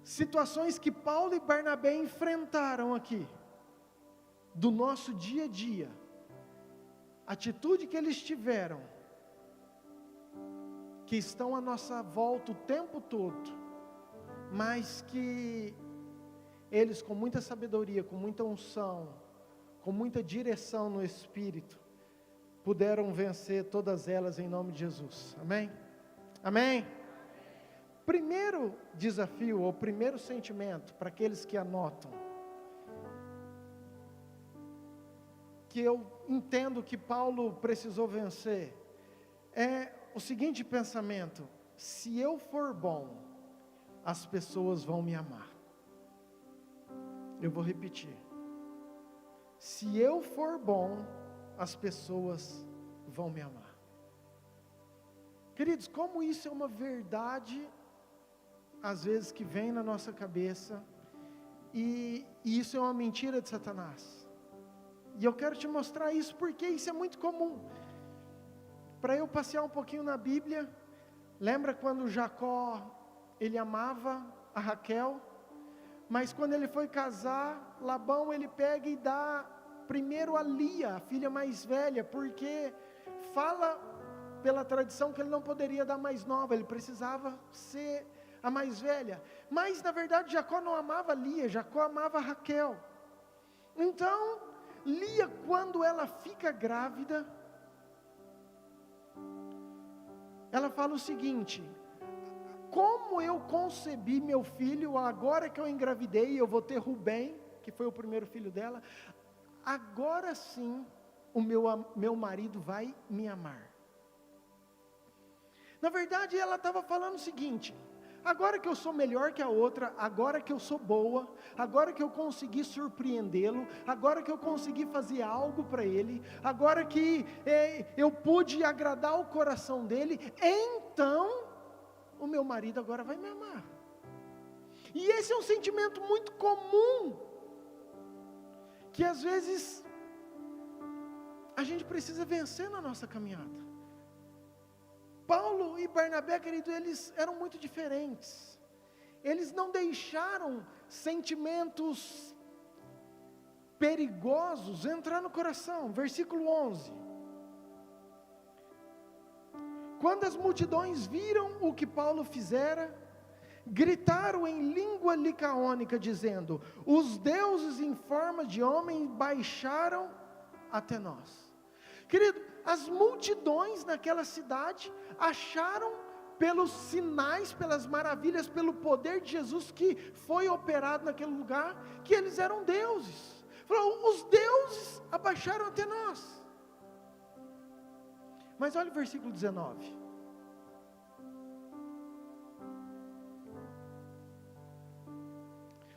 Situações que Paulo e Barnabé enfrentaram aqui, do nosso dia a dia, atitude que eles tiveram, que estão à nossa volta o tempo todo, mas que eles com muita sabedoria, com muita unção, com muita direção no Espírito, puderam vencer todas elas em nome de Jesus, amém? Amém? Primeiro desafio, ou primeiro sentimento, para aqueles que anotam, que eu entendo que Paulo precisou vencer, é o seguinte pensamento: se eu for bom, as pessoas vão me amar. Eu vou repetir: se eu for bom, as pessoas vão me amar. Queridos, como isso é uma verdade, às vezes que vem na nossa cabeça, e isso é uma mentira de Satanás. E eu quero te mostrar isso, porque isso é muito comum. Para eu passear um pouquinho na Bíblia, lembra quando Jacó, ele amava a Raquel, mas quando ele foi casar, Labão ele pega e dá primeiro a Lia, a filha mais velha, porque fala pela tradição que ele não poderia dar mais nova, ele precisava ser a mais velha. Mas na verdade Jacó não amava Lia, Jacó amava Raquel. Então Lia, quando ela fica grávida, ela fala o seguinte: como eu concebi meu filho, agora que eu engravidei, eu vou ter Rubem, que foi o primeiro filho dela, agora sim o meu marido vai me amar. Na verdade ela estava falando o seguinte: agora que eu sou melhor que a outra, agora que eu sou boa, agora que eu consegui surpreendê-lo, agora que eu consegui fazer algo para ele, agora que eu pude agradar o coração dele, então o meu marido agora vai me amar. E esse é um sentimento muito comum, que às vezes a gente precisa vencer na nossa caminhada. Paulo e Barnabé, querido, eles eram muito diferentes. Eles não deixaram sentimentos perigosos entrar no coração. Versículo 11. Quando as multidões viram o que Paulo fizera, gritaram em língua licaônica, dizendo: os deuses em forma de homem baixaram até nós. Querido, as multidões naquela cidade acharam, pelos sinais, pelas maravilhas, pelo poder de Jesus que foi operado naquele lugar, que eles eram deuses. Falaram: os deuses abaixaram até nós. Mas olha o versículo 19.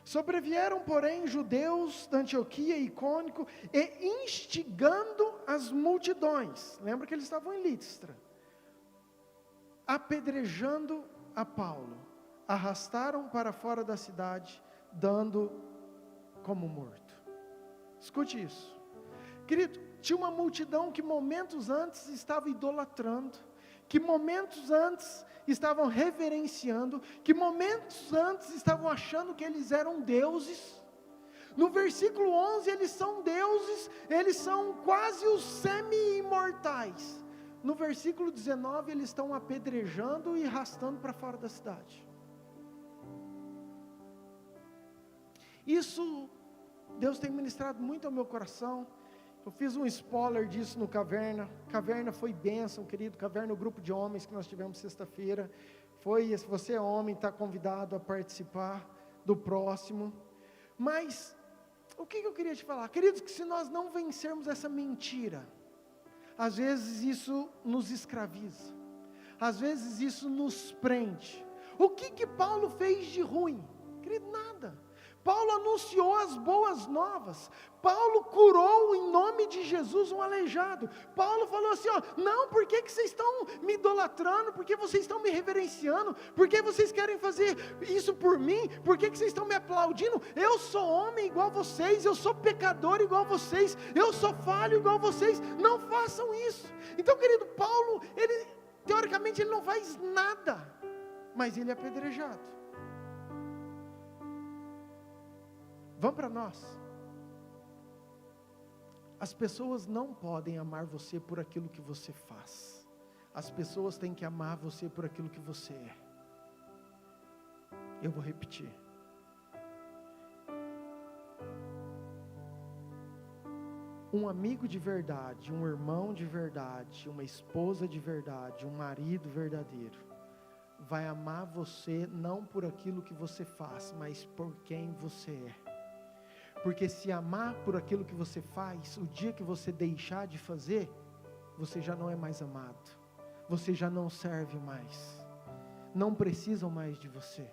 Sobrevieram, porém, judeus da Antioquia e Icônio, e instigando as multidões, lembra que eles estavam em Listra, apedrejando a Paulo, arrastaram para fora da cidade, dando como morto. Escute isso, querido. Tinha uma multidão que momentos antes estava idolatrando, que momentos antes estavam reverenciando, que momentos antes estavam achando que eles eram deuses. No versículo 11 eles são deuses, eles são quase os semi-imortais. No versículo 19 eles estão apedrejando e arrastando para fora da cidade. Isso Deus tem ministrado muito ao meu coração. Eu fiz um spoiler disso no Caverna. Caverna foi bênção, querido. Caverna, o grupo de homens que nós tivemos sexta-feira. Se você é homem, está convidado a participar do próximo. Mas, o que eu queria te falar? Queridos, que se nós não vencermos essa mentira, às vezes isso nos escraviza. Às vezes isso nos prende. O que Paulo fez de ruim? Querido, nada. Paulo anunciou as boas novas. Paulo curou em nome de Jesus um aleijado. Paulo falou assim: não, por que vocês estão me idolatrando? Por que vocês estão me reverenciando? Por que vocês querem fazer isso por mim? Por que vocês estão me aplaudindo? Eu sou homem igual vocês, eu sou pecador igual vocês, eu sou falho igual vocês. Não façam isso. Então, querido, Paulo, teoricamente ele não faz nada, mas ele é apedrejado. Vamos para nós. As pessoas não podem amar você por aquilo que você faz. As pessoas têm que amar você por aquilo que você é. Eu vou repetir. Um amigo de verdade, um irmão de verdade, uma esposa de verdade, um marido verdadeiro, vai amar você não por aquilo que você faz, mas por quem você é. Porque se amar por aquilo que você faz, o dia que você deixar de fazer, você já não é mais amado, você já não serve mais, não precisam mais de você.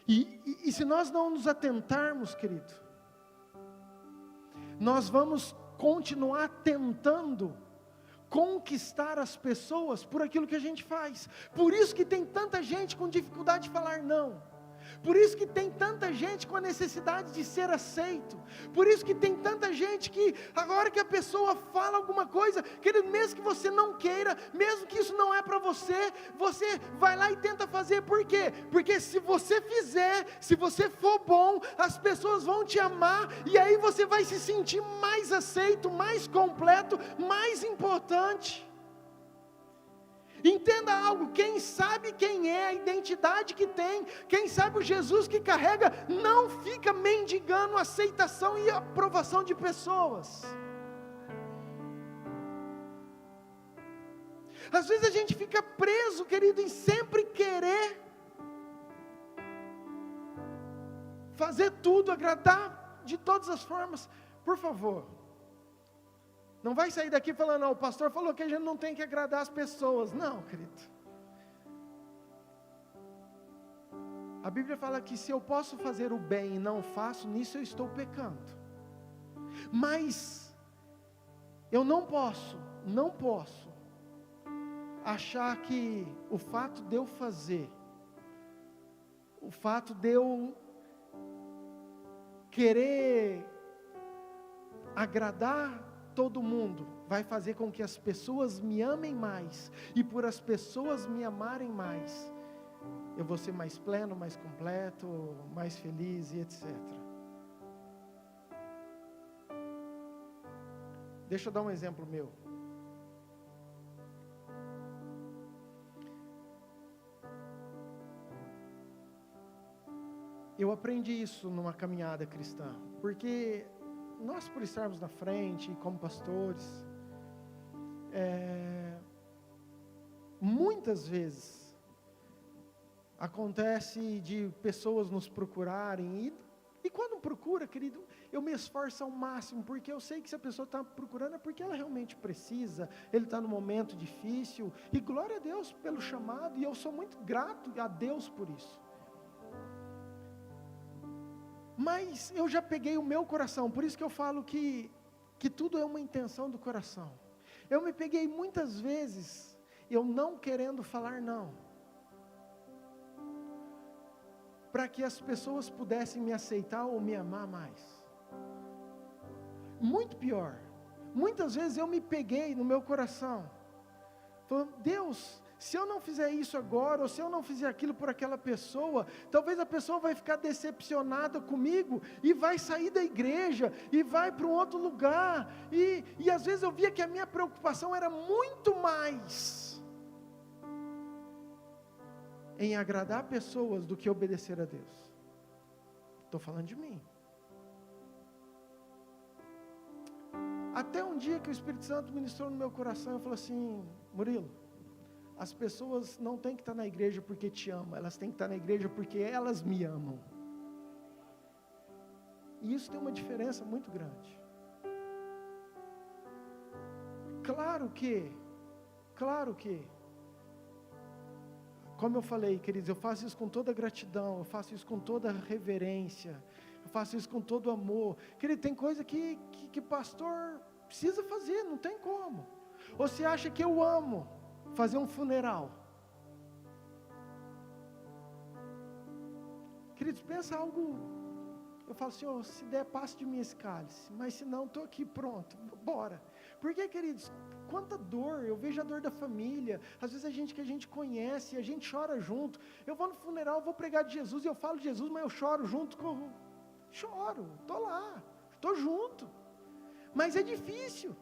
E se nós não nos atentarmos, querido, nós vamos continuar tentando conquistar as pessoas por aquilo que a gente faz. Por isso que tem tanta gente com dificuldade de falar não. Por isso que tem tanta gente com a necessidade de ser aceito. Por isso que tem tanta gente que, agora que a pessoa fala alguma coisa, querido, mesmo que você não queira, mesmo que isso não é para você, você vai lá e tenta fazer. Por quê? Porque se você fizer, se você for bom, as pessoas vão te amar, e aí você vai se sentir mais aceito, mais completo, mais importante. Entenda algo, quem sabe quem é, a identidade que tem, quem sabe o Jesus que carrega, não fica mendigando aceitação e aprovação de pessoas. Às vezes a gente fica preso, querido, em sempre querer fazer tudo, agradar de todas as formas. Por favor, não vai sair daqui falando, não, o pastor falou que a gente não tem que agradar as pessoas. Não, querido. A Bíblia fala que se eu posso fazer o bem e não faço, nisso eu estou pecando. Mas eu não posso achar que o fato de eu fazer, o fato de eu querer agradar todo mundo, vai fazer com que as pessoas me amem mais, e por as pessoas me amarem mais, eu vou ser mais pleno, mais completo, mais feliz e etc. Deixa eu dar um exemplo meu. Eu aprendi isso numa caminhada cristã, porque nós, por estarmos na frente, como pastores, muitas vezes acontece de pessoas nos procurarem, e quando procura, querido, eu me esforço ao máximo, porque eu sei que se a pessoa está procurando é porque ela realmente precisa, ele está num momento difícil, e glória a Deus pelo chamado, e eu sou muito grato a Deus por isso. Mas eu já peguei o meu coração, por isso que eu falo que tudo é uma intenção do coração. Eu me peguei muitas vezes, eu não querendo falar não, para que as pessoas pudessem me aceitar ou me amar mais. Muito pior, muitas vezes eu me peguei no meu coração, falando, Deus, se eu não fizer isso agora, ou se eu não fizer aquilo por aquela pessoa, talvez a pessoa vai ficar decepcionada comigo, e vai sair da igreja, e vai para um outro lugar, e às vezes eu via que a minha preocupação era muito mais em agradar pessoas do que obedecer a Deus. Estou falando de mim. Até um dia que o Espírito Santo ministrou no meu coração, e falou assim, Murilo, as pessoas não têm que estar na igreja porque te amam, elas têm que estar na igreja porque elas me amam. E isso tem uma diferença muito grande. Claro que, como eu falei, queridos, eu faço isso com toda gratidão, eu faço isso com toda reverência, eu faço isso com todo amor. Querido, tem coisa que pastor precisa fazer, não tem como. Ou você acha que eu amo fazer um funeral? Queridos, pensa algo, eu falo, Senhor, se der, passe de mim esse cálice, mas se não, estou aqui, pronto, bora. Porque, queridos, quanta dor, eu vejo a dor da família, às vezes que a gente conhece, a gente chora junto. Eu vou no funeral, vou pregar de Jesus, e eu falo de Jesus, mas eu choro junto choro, estou lá, estou junto, mas é difícil.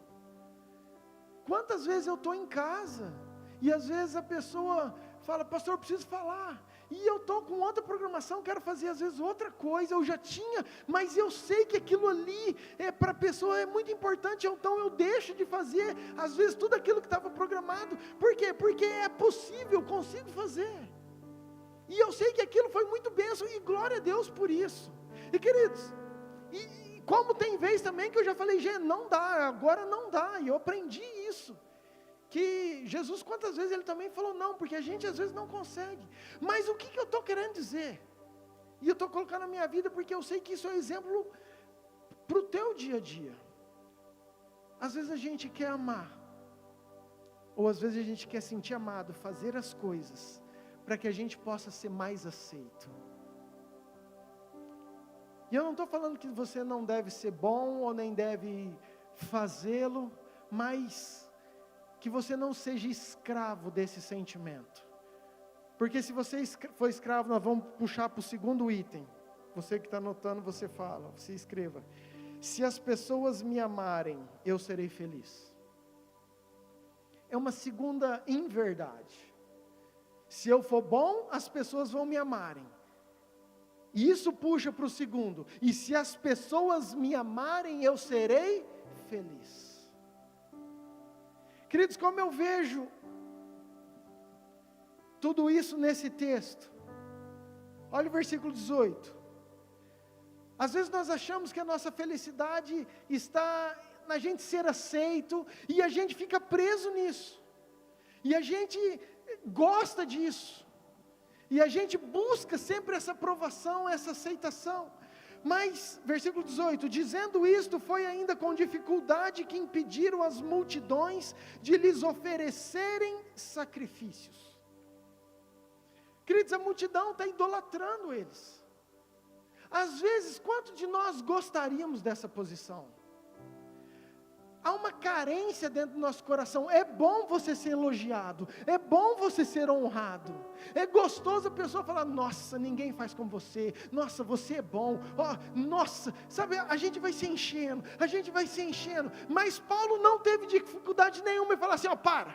Quantas vezes eu estou em casa, e às vezes a pessoa fala, pastor, eu preciso falar, e eu estou com outra programação, quero fazer às vezes outra coisa, eu já tinha, mas eu sei que aquilo ali, para a pessoa é muito importante, então eu deixo de fazer, às vezes tudo aquilo que estava programado. Por quê? Porque é possível, eu consigo fazer, e eu sei que aquilo foi muito bênção, e glória a Deus por isso. E queridos, e como tem vez também que eu já falei, gente, não dá, agora não dá, e eu aprendi isso, que Jesus quantas vezes ele também falou não, porque a gente às vezes não consegue. Mas o que eu estou querendo dizer? E eu estou colocando na minha vida, porque eu sei que isso é um exemplo para o teu dia a dia. Às vezes a gente quer amar, ou às vezes a gente quer sentir amado, fazer as coisas, para que a gente possa ser mais aceito. E eu não estou falando que você não deve ser bom, ou nem deve fazê-lo, mas que você não seja escravo desse sentimento. Porque se você for escravo, nós vamos puxar para o segundo item. Você que está anotando, você fala, você escreva. Se as pessoas me amarem, eu serei feliz. é uma segunda inverdade. Se eu for bom, as pessoas vão me amarem. E isso puxa para o segundo. E se as pessoas me amarem, eu serei feliz. Queridos, como eu vejo tudo isso nesse texto. Olha o versículo 18. Às vezes nós achamos que a nossa felicidade está na gente ser aceito, e a gente fica preso nisso. E a gente gosta disso. E a gente busca sempre essa aprovação, essa aceitação. Mas, versículo 18, dizendo isto, foi ainda com dificuldade que impediram as multidões de lhes oferecerem sacrifícios. Queridos, a multidão está idolatrando eles. Às vezes, quanto de nós gostaríamos dessa posição? Há uma carência dentro do nosso coração. É bom você ser elogiado, é bom você ser honrado, é gostoso a pessoa falar, nossa, ninguém faz como você, nossa, você é bom, nossa, sabe, a gente vai se enchendo, mas Paulo não teve dificuldade nenhuma em falar assim, para.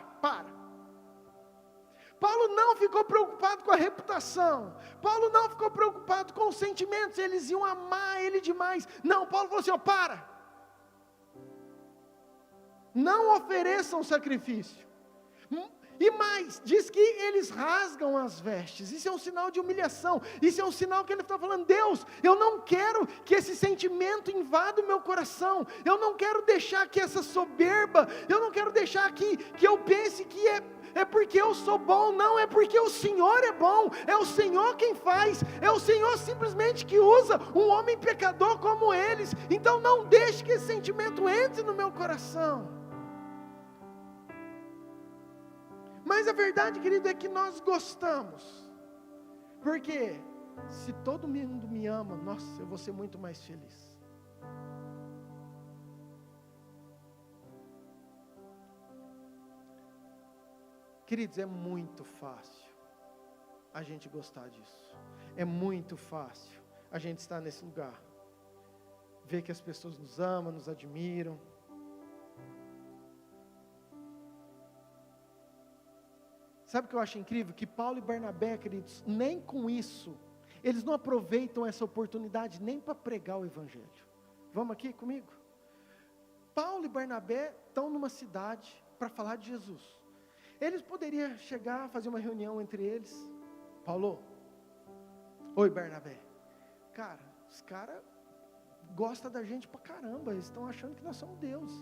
Paulo não ficou preocupado com a reputação, Paulo não ficou preocupado com os sentimentos, eles iam amar ele demais. Não, Paulo falou assim, para. Não ofereçam sacrifício. E mais, diz que eles rasgam as vestes. Isso é um sinal de humilhação. Isso é um sinal que ele está falando, Deus, eu não quero que esse sentimento invada o meu coração. Eu não quero deixar que essa soberba, eu não quero deixar que eu pense que é porque eu sou bom. Não, é porque o Senhor é bom. É o Senhor quem faz. É o Senhor simplesmente que usa um homem pecador como eles. Então não deixe que esse sentimento entre no meu coração. Mas a verdade, querido, é que nós gostamos. Porque se todo mundo me ama, nossa, eu vou ser muito mais feliz. Queridos, é muito fácil a gente gostar disso. É muito fácil a gente estar nesse lugar. Ver que as pessoas nos amam, nos admiram. Sabe o que eu acho incrível? Que Paulo e Barnabé, queridos, nem com isso, eles não aproveitam essa oportunidade nem para pregar o Evangelho. Vamos aqui comigo? Paulo e Barnabé estão numa cidade para falar de Jesus. Eles poderiam chegar, fazer uma reunião entre eles. Paulo, oi Barnabé. Cara, os caras gostam da gente pra caramba, eles estão achando que nós somos Deus.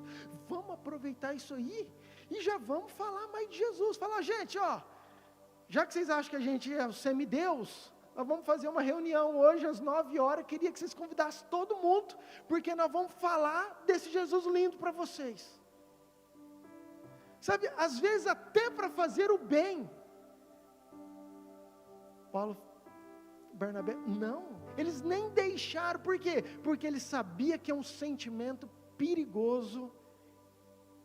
Vamos aproveitar isso aí e já vamos falar mais de Jesus. Falar, gente, já que vocês acham que a gente é o semideus, nós vamos fazer uma reunião hoje às 9h. Queria que vocês convidassem todo mundo, porque nós vamos falar desse Jesus lindo para vocês. Sabe, às vezes até para fazer o bem. Paulo, Barnabé, não, eles nem deixaram. Por quê? Porque eles sabiam que é um sentimento perigoso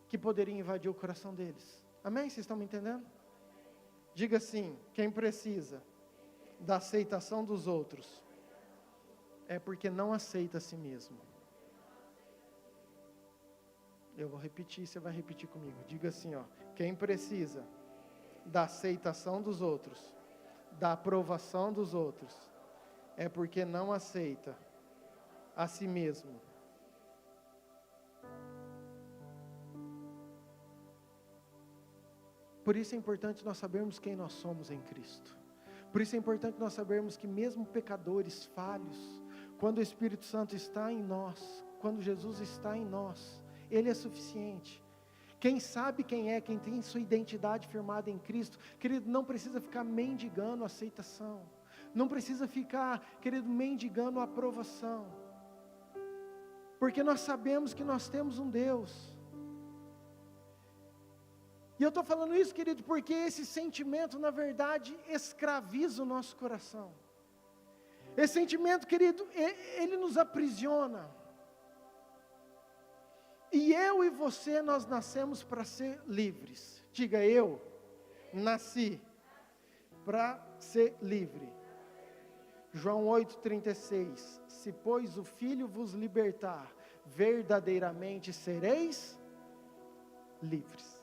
que poderia invadir o coração deles. Amém? Vocês estão me entendendo? Diga assim, quem precisa da aceitação dos outros é porque não aceita a si mesmo. Eu vou repetir, você vai repetir comigo. Diga assim, quem precisa da aceitação dos outros, da aprovação dos outros, é porque não aceita a si mesmo. Por isso é importante nós sabermos quem nós somos em Cristo. Por isso é importante nós sabermos que mesmo pecadores falhos, quando o Espírito Santo está em nós, quando Jesus está em nós, Ele é suficiente. Quem sabe quem é, quem tem sua identidade firmada em Cristo, querido, não precisa ficar mendigando aceitação. Não precisa ficar, querido, mendigando aprovação. Porque nós sabemos que nós temos um Deus. E eu estou falando isso, querido, porque esse sentimento, na verdade, escraviza o nosso coração. Esse sentimento, querido, ele nos aprisiona. E eu e você, nós nascemos para ser livres. Diga, eu nasci para ser livre. João 8,36. Se pois o Filho vos libertar, verdadeiramente sereis livres.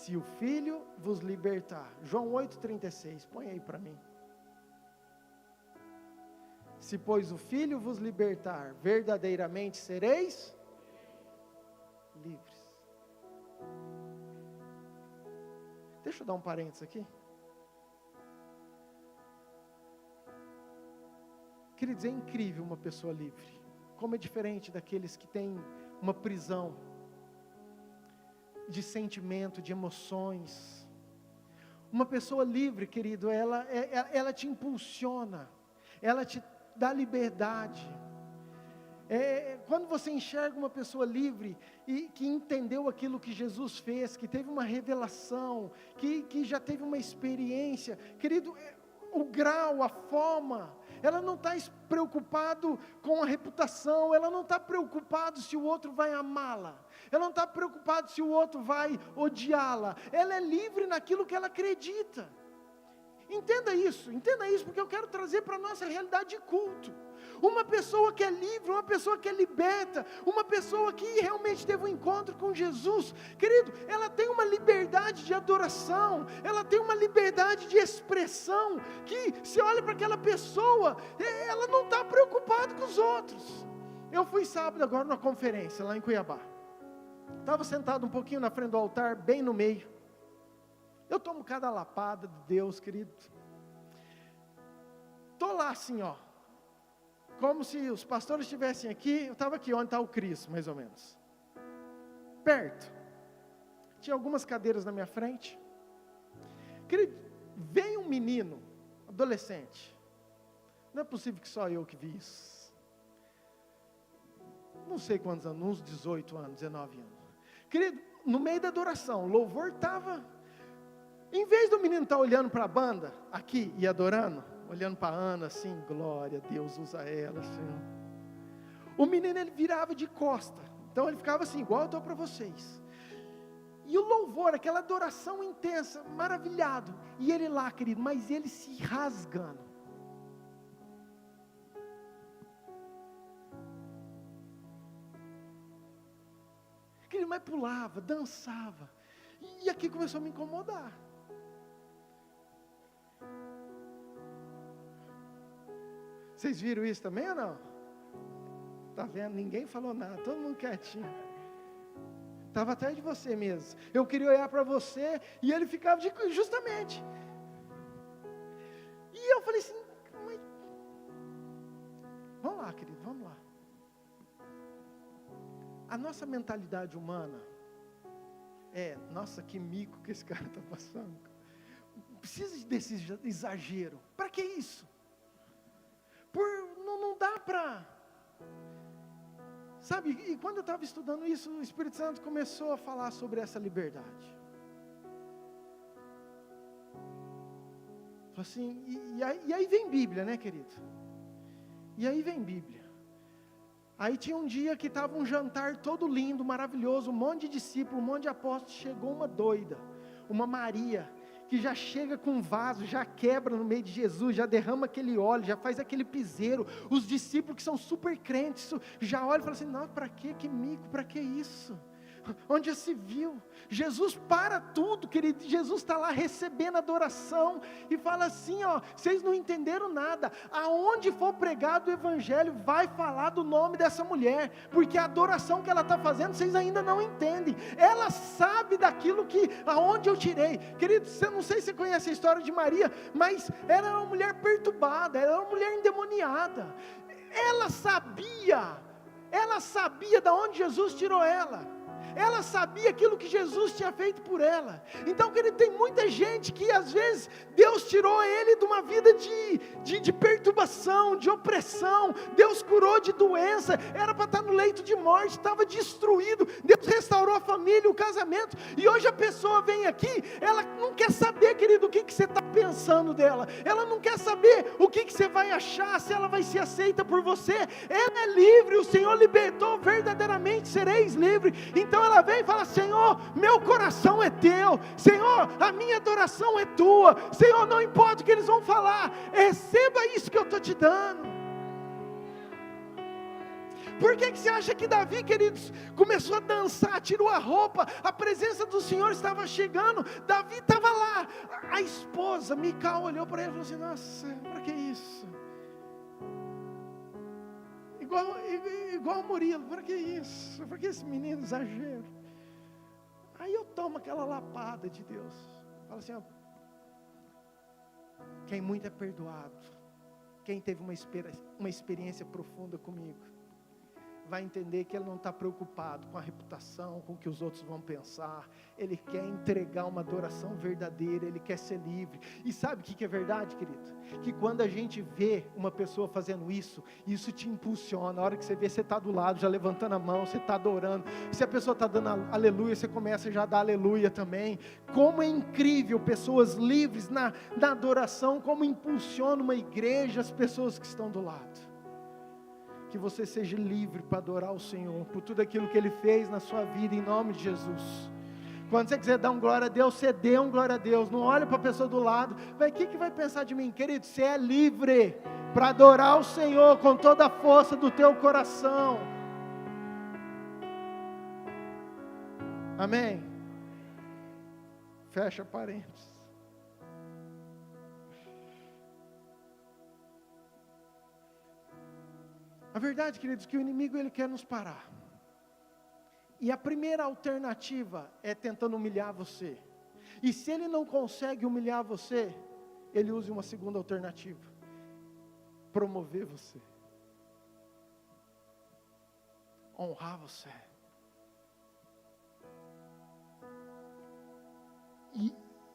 se o Filho vos libertar. João 8,36, põe aí para mim. Se, pois, o Filho vos libertar, verdadeiramente sereis livres. Deixa eu dar um parênteses aqui. Queridos, é incrível uma pessoa livre. Como é diferente daqueles que têm uma prisão de sentimento, de emoções. Uma pessoa livre, querido, ela te impulsiona, ela te dá liberdade. Quando você enxerga uma pessoa livre e que entendeu aquilo que Jesus fez, que teve uma revelação, que já teve uma experiência, querido, o grau, a forma, ela não está preocupado com a reputação, ela não está preocupado se o outro vai amá-la, ela não está preocupado se o outro vai odiá-la, ela é livre naquilo que ela acredita. Entenda isso, porque eu quero trazer para a nossa realidade de culto. Uma pessoa que é livre, uma pessoa que é liberta, uma pessoa que realmente teve um encontro com Jesus, querido, ela tem uma liberdade de adoração, ela tem uma liberdade de expressão, que se olha para aquela pessoa, ela não está preocupada com os outros. Eu fui sábado agora numa conferência lá em Cuiabá, estava sentado um pouquinho na frente do altar, bem no meio. Eu tomo cada lapada de Deus, querido. Estou lá assim, ó, como se os pastores estivessem aqui. Eu estava aqui, onde está o Cris, mais ou menos, perto. Tinha algumas cadeiras na minha frente. Querido, veio um menino, adolescente. Não é possível que só eu que vi isso. Não sei quantos anos, uns 18 anos, 19 anos. Querido, no meio da adoração, o louvor estava... Em vez do menino estar olhando para a banda, aqui, e adorando, olhando para a Ana, assim, glória a Deus, usa ela, Senhor. O menino, ele virava de costa, então ele ficava assim, igual eu estou para vocês. E o louvor, aquela adoração intensa, maravilhado, e ele lá, querido, mas ele se rasgando. Querido, mas pulava, dançava, e aqui começou a me incomodar. Vocês viram isso também ou não? Está vendo? Ninguém falou nada, todo mundo quietinho. Estava atrás de você mesmo. Eu queria olhar para você e ele ficava justamente. E eu falei assim, mas... vamos lá, querido, vamos lá. A nossa mentalidade humana nossa, que mico que esse cara está passando. Precisa desse exagero. Para que isso? Não dá para... Sabe, e quando eu estava estudando isso, o Espírito Santo começou a falar sobre essa liberdade. Assim, e aí vem Bíblia, né, querido? E aí vem Bíblia. Aí tinha um dia que estava um jantar todo lindo, maravilhoso, um monte de discípulos, um monte de apóstolos, chegou uma doida, uma Maria, que já chega com um vaso, já quebra no meio de Jesus, já derrama aquele óleo, já faz aquele piseiro. Os discípulos que são super crentes, já olham e falam assim, não, para que mico, para que isso? Onde já se viu? Jesus para tudo, querido. Jesus está lá recebendo adoração e fala assim, ó, vocês não entenderam nada. Aonde for pregado o evangelho, vai falar do nome dessa mulher, porque a adoração que ela está fazendo, vocês ainda não entendem. Ela sabe daquilo aonde eu tirei. Querido, não sei se você conhece a história de Maria, mas ela era uma mulher perturbada, ela era uma mulher endemoniada. Ela sabia de onde Jesus tirou ela. Ela sabia aquilo que Jesus tinha feito por ela. Então, querido, tem muita gente que às vezes Deus tirou ele de uma vida de perturbação, de opressão. Deus curou de doença, era para estar no leito de morte, estava destruído. Deus restaurou a família, o casamento. E hoje a pessoa vem aqui, ela não quer saber, querido, o que você está pensando dela. Ela não quer saber o que você vai achar, se ela vai ser aceita por você. Ela é livre, o Senhor libertou, verdadeiramente sereis livres. Então ela vem e fala, Senhor, meu coração é teu, Senhor, a minha adoração é tua, Senhor, não importa o que eles vão falar, receba isso que eu estou te dando. Por que você acha que Davi, queridos, começou a dançar, tirou a roupa, a presença do Senhor estava chegando, Davi estava lá, a esposa, Mical, olhou para ele e falou assim: nossa, para que isso? Igual o Murilo, para que isso? Para que esse menino exagero? Aí eu tomo aquela lapada de Deus, falo assim: ó, quem muito é perdoado, quem teve uma experiência profunda comigo, vai entender que ele não está preocupado com a reputação, com o que os outros vão pensar. Ele quer entregar uma adoração verdadeira, ele quer ser livre. E sabe o que é verdade, querido? Que quando a gente vê uma pessoa fazendo isso te impulsiona. A hora que você vê, você está do lado, já levantando a mão, você está adorando. Se a pessoa está dando aleluia, você começa já a dar aleluia também. Como é incrível pessoas livres na adoração, como impulsiona uma igreja as pessoas que estão do lado. Que você seja livre para adorar o Senhor, por tudo aquilo que Ele fez na sua vida, em nome de Jesus. Quando você quiser dar um glória a Deus, você dê um glória a Deus, não olhe para a pessoa do lado, o que vai pensar de mim? Querido, você é livre para adorar o Senhor com toda a força do teu coração. Amém? Fecha parênteses. A verdade, queridos, que o inimigo ele quer nos parar. E a primeira alternativa é tentando humilhar você. E se ele não consegue humilhar você, ele usa uma segunda alternativa: promover você, honrar você.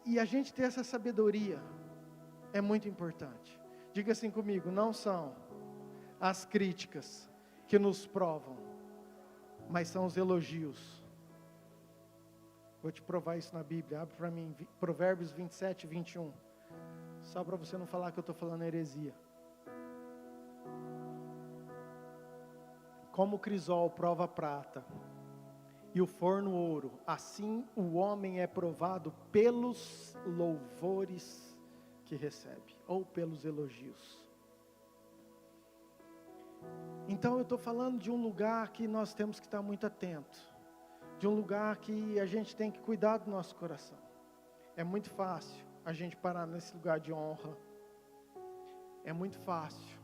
E a gente ter essa sabedoria é muito importante. Diga assim comigo: não são as críticas que nos provam, mas são os elogios. Vou te provar isso na Bíblia. Abre para mim Provérbios 27, 21. Só para você não falar que eu estou falando heresia. Como o crisol prova a prata e o forno ouro, assim o homem é provado pelos louvores que recebe, ou pelos elogios. Então eu estou falando de um lugar que nós temos que estar muito atento, de um lugar que a gente tem que cuidar do nosso coração. É muito fácil a gente parar nesse lugar de honra, é muito fácil,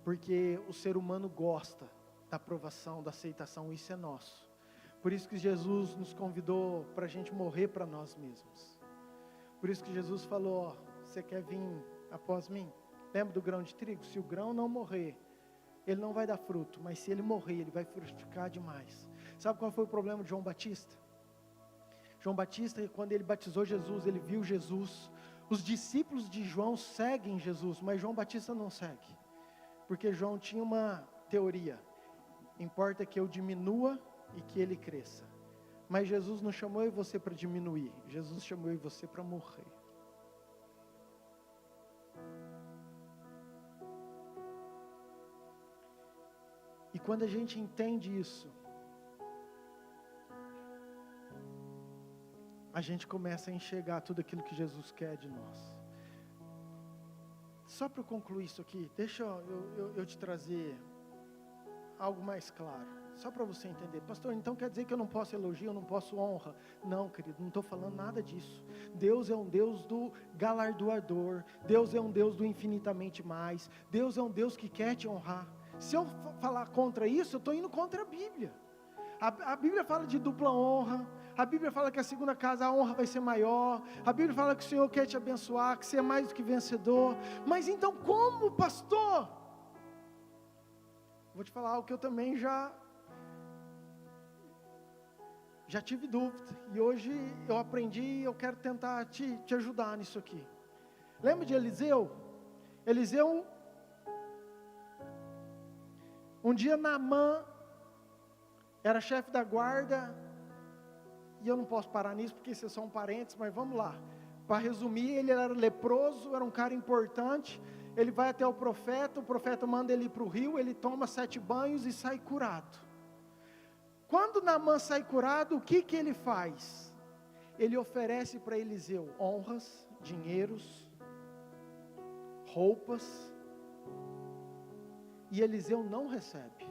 porque o ser humano gosta da aprovação, da aceitação, isso é nosso. Por isso que Jesus nos convidou para a gente morrer para nós mesmos. Por isso que Jesus falou: ó, você quer vir após mim? Lembra do grão de trigo? Se o grão não morrer, ele não vai dar fruto, mas se ele morrer, ele vai frutificar demais. Sabe qual foi o problema de João Batista? João Batista, quando ele batizou Jesus, ele viu Jesus. Os discípulos de João seguem Jesus, mas João Batista não segue. Porque João tinha uma teoria: importa que eu diminua e que ele cresça. Mas Jesus não chamou eu e você para diminuir, Jesus chamou eu e você para morrer. E quando a gente entende isso, a gente começa a enxergar tudo aquilo que Jesus quer de nós. Só para eu concluir isso aqui, deixa eu te trazer algo mais claro, só para você entender. Pastor, então quer dizer que eu não posso elogio, eu não posso honra? Não, querido, não estou falando nada disso. Deus é um Deus do galardoador, Deus é um Deus do infinitamente mais, Deus é um Deus que quer te honrar. Se eu falar contra isso, eu estou indo contra a Bíblia. A Bíblia fala de dupla honra. A Bíblia fala que a segunda casa, a honra vai ser maior. A Bíblia fala que o Senhor quer te abençoar, que você é mais do que vencedor. Mas então como, pastor? Vou te falar algo que eu também já tive dúvida. E hoje eu aprendi e eu quero tentar te ajudar nisso aqui. Lembra de Eliseu? Eliseu... Um dia Naamã era chefe da guarda, e eu não posso parar nisso porque isso é só um parênteses, mas vamos lá. Para resumir, ele era leproso, era um cara importante, ele vai até o profeta manda ele ir para o rio, ele toma 7 banhos e sai curado. Quando Naamã sai curado, o que ele faz? Ele oferece para Eliseu honras, dinheiros, roupas, e Eliseu não recebe.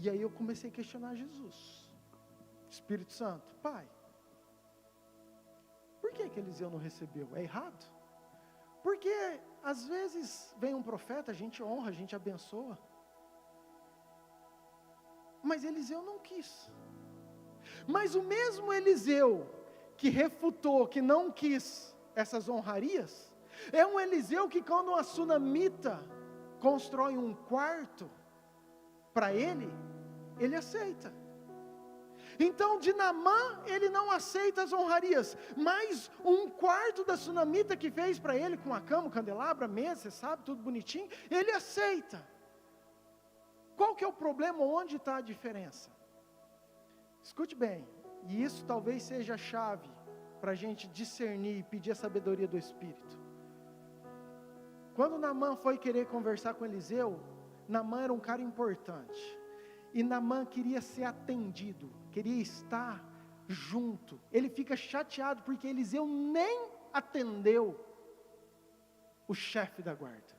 E aí eu comecei a questionar Jesus. Espírito Santo, Pai, por que Eliseu não recebeu? É errado? Porque às vezes vem um profeta, a gente honra, a gente abençoa. Mas Eliseu não quis. Mas o mesmo Eliseu que refutou, que não quis essas honrarias, é um Eliseu que quando uma sunamita constrói um quarto para ele aceita. Então de Naamã ele não aceita as honrarias, mas um quarto da sunamita que fez para ele, com a cama, o candelabro, a mesa, você sabe, tudo bonitinho, ele aceita. Qual que é o problema? Onde está a diferença? Escute bem, e isso talvez seja a chave para a gente discernir e pedir a sabedoria do Espírito. Quando Naamã foi querer conversar com Eliseu, Naamã era um cara importante, e Naamã queria ser atendido, queria estar junto. Ele fica chateado porque Eliseu nem atendeu o chefe da guarda.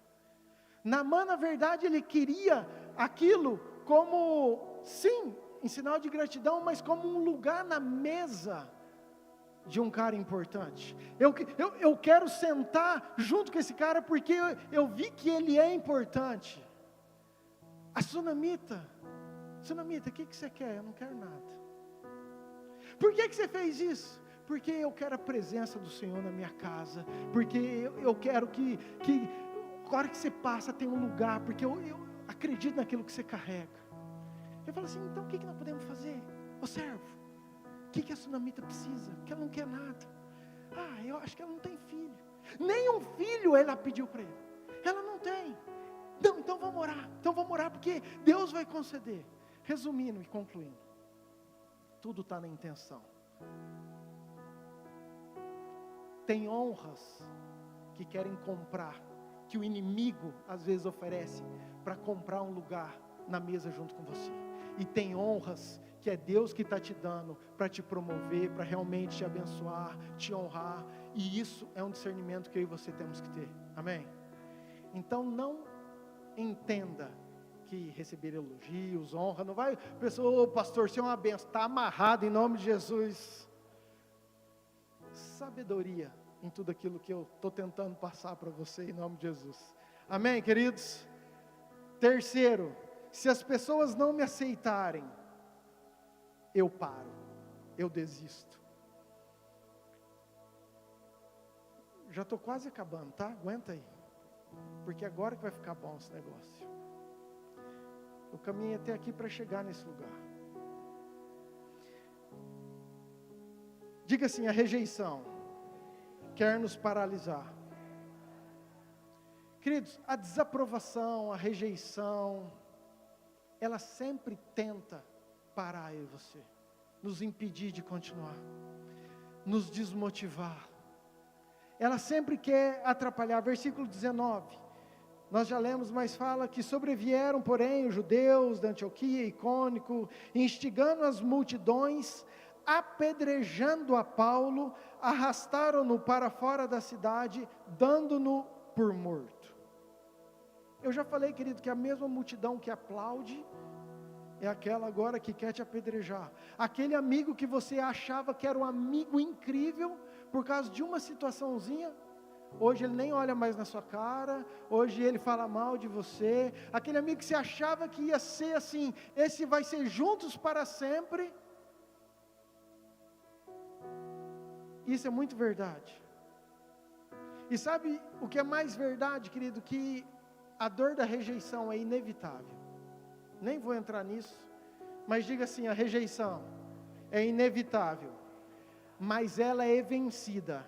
Naamã, na verdade, ele queria aquilo como, sim, em sinal de gratidão, mas como um lugar na mesa de um cara importante. Eu quero sentar junto com esse cara porque eu vi que ele é importante. A sunamita, o que você quer? Eu não quero nada. Por que você fez isso? Porque eu quero a presença do Senhor na minha casa, porque eu quero que a hora que você passa tem um lugar, porque eu acredito naquilo que você carrega. Eu falo assim, então o que nós podemos fazer? Ô servo, o que a sunamita precisa? Que ela não quer nada. Eu acho que ela não tem filho. Nem um filho ela pediu para ele. Ela não tem. Não, então vamos orar porque Deus vai conceder. Resumindo e concluindo, tudo está na intenção. Tem honras que querem comprar, que o inimigo às vezes oferece para comprar um lugar na mesa junto com você. E tem honras que é Deus que está te dando para te promover, para realmente te abençoar, te honrar. E isso é um discernimento que eu e você temos que ter. Amém? Então não entenda que receber elogios, honra, não vai, pessoa, pastor, você é uma benção, está amarrado em nome de Jesus. Sabedoria em tudo aquilo que eu estou tentando passar para você em nome de Jesus. Amém, queridos? Terceiro, se as pessoas não me aceitarem, eu paro, eu desisto. Já estou quase acabando, tá? Aguenta aí, porque agora que vai ficar bom esse negócio. Eu caminhei até aqui para chegar nesse lugar. Diga assim, a rejeição quer nos paralisar. Queridos, a desaprovação, a rejeição, ela sempre tenta parar eu e você, nos impedir de continuar, nos desmotivar. Ela sempre quer atrapalhar. Versículo 19, nós já lemos, mas fala que sobrevieram, porém, os judeus da Antioquia e Icônico, instigando as multidões, apedrejando a Paulo, arrastaram-no para fora da cidade, dando-no por morto. Eu já falei, querido, que a mesma multidão que aplaude é aquela agora que quer te apedrejar. Aquele amigo que você achava que era um amigo incrível, por causa de uma situaçãozinha, hoje ele nem olha mais na sua cara, hoje ele fala mal de você. Aquele amigo que você achava que ia ser assim, esse vai ser juntos para sempre. Isso é muito verdade. E sabe o que é mais verdade, querido? Que a dor da rejeição é inevitável. Nem vou entrar nisso, mas diga assim, a rejeição é inevitável, mas ela é vencida.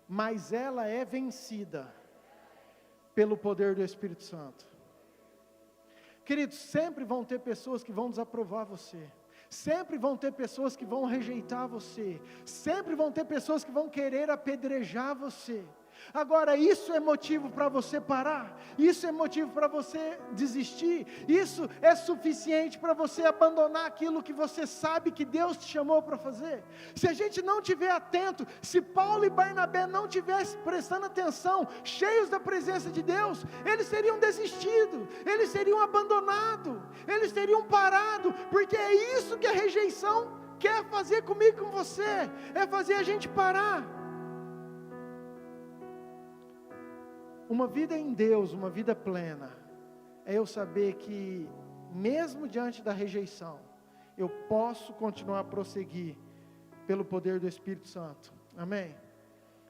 Mas ela é vencida pelo poder do Espírito Santo. Queridos, sempre vão ter pessoas que vão desaprovar você. Sempre vão ter pessoas que vão rejeitar você. Sempre vão ter pessoas que vão querer apedrejar você. Agora, isso é motivo para você parar? Isso é motivo para você desistir? Isso é suficiente para você abandonar aquilo que você sabe que Deus te chamou para fazer? Se a gente não estiver atento, se Paulo e Barnabé não tivessem prestando atenção, cheios da presença de Deus, eles teriam desistido, eles teriam abandonado, eles teriam parado, porque é isso que a rejeição quer fazer comigo e com você, é fazer a gente parar. Uma vida em Deus, uma vida plena, é eu saber que, mesmo diante da rejeição, eu posso continuar a prosseguir, pelo poder do Espírito Santo, amém?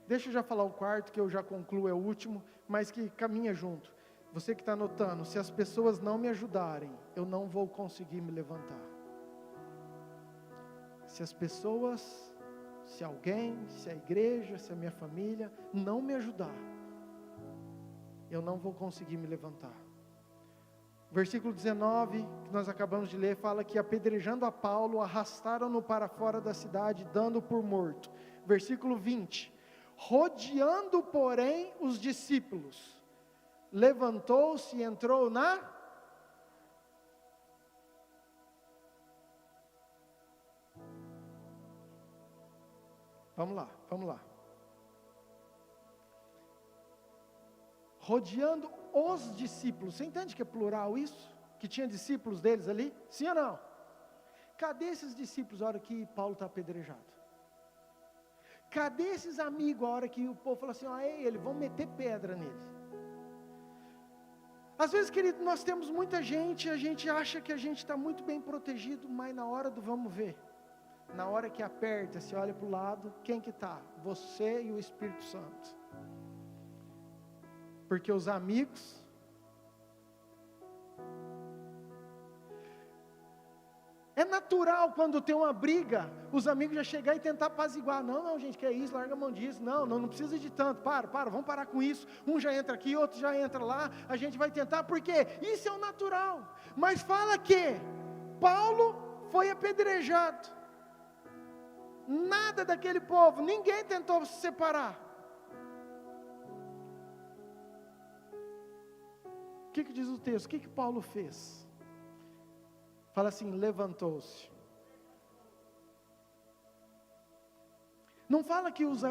Deixa eu já falar o quarto, que eu já concluo, é o último, mas que caminha junto. Você que está anotando, se as pessoas não me ajudarem, eu não vou conseguir me levantar. Se as pessoas, se alguém, se a igreja, se a minha família não me ajudar, eu não vou conseguir me levantar. Versículo 19, que nós acabamos de ler, fala que apedrejando a Paulo, arrastaram-no para fora da cidade, dando por morto. Versículo 20, rodeando porém os discípulos, levantou-se e entrou na... Vamos lá. Rodeando os discípulos. Você entende que é plural isso? Que tinha discípulos deles ali? Sim ou não? Cadê esses discípulos a hora que Paulo está apedrejado? Cadê esses amigos a hora que o povo fala assim, ele, vamos meter pedra nele? Às vezes, querido, nós temos muita gente, a gente acha que a gente está muito bem protegido, mas na hora do vamos ver, na hora que aperta, você olha para o lado, quem que está? Você e o Espírito Santo. Porque os amigos, é natural quando tem uma briga, os amigos já chegar e tentar apaziguar. Não, gente, que é isso, larga a mão disso. Não precisa de tanto, para, vamos parar com isso. Um já entra aqui, outro já entra lá, a gente vai tentar, porque isso é o natural. Mas fala que Paulo foi apedrejado. Nada daquele povo, ninguém tentou se separar. O que diz o texto? O que Paulo fez? Fala assim, levantou-se. Não fala que os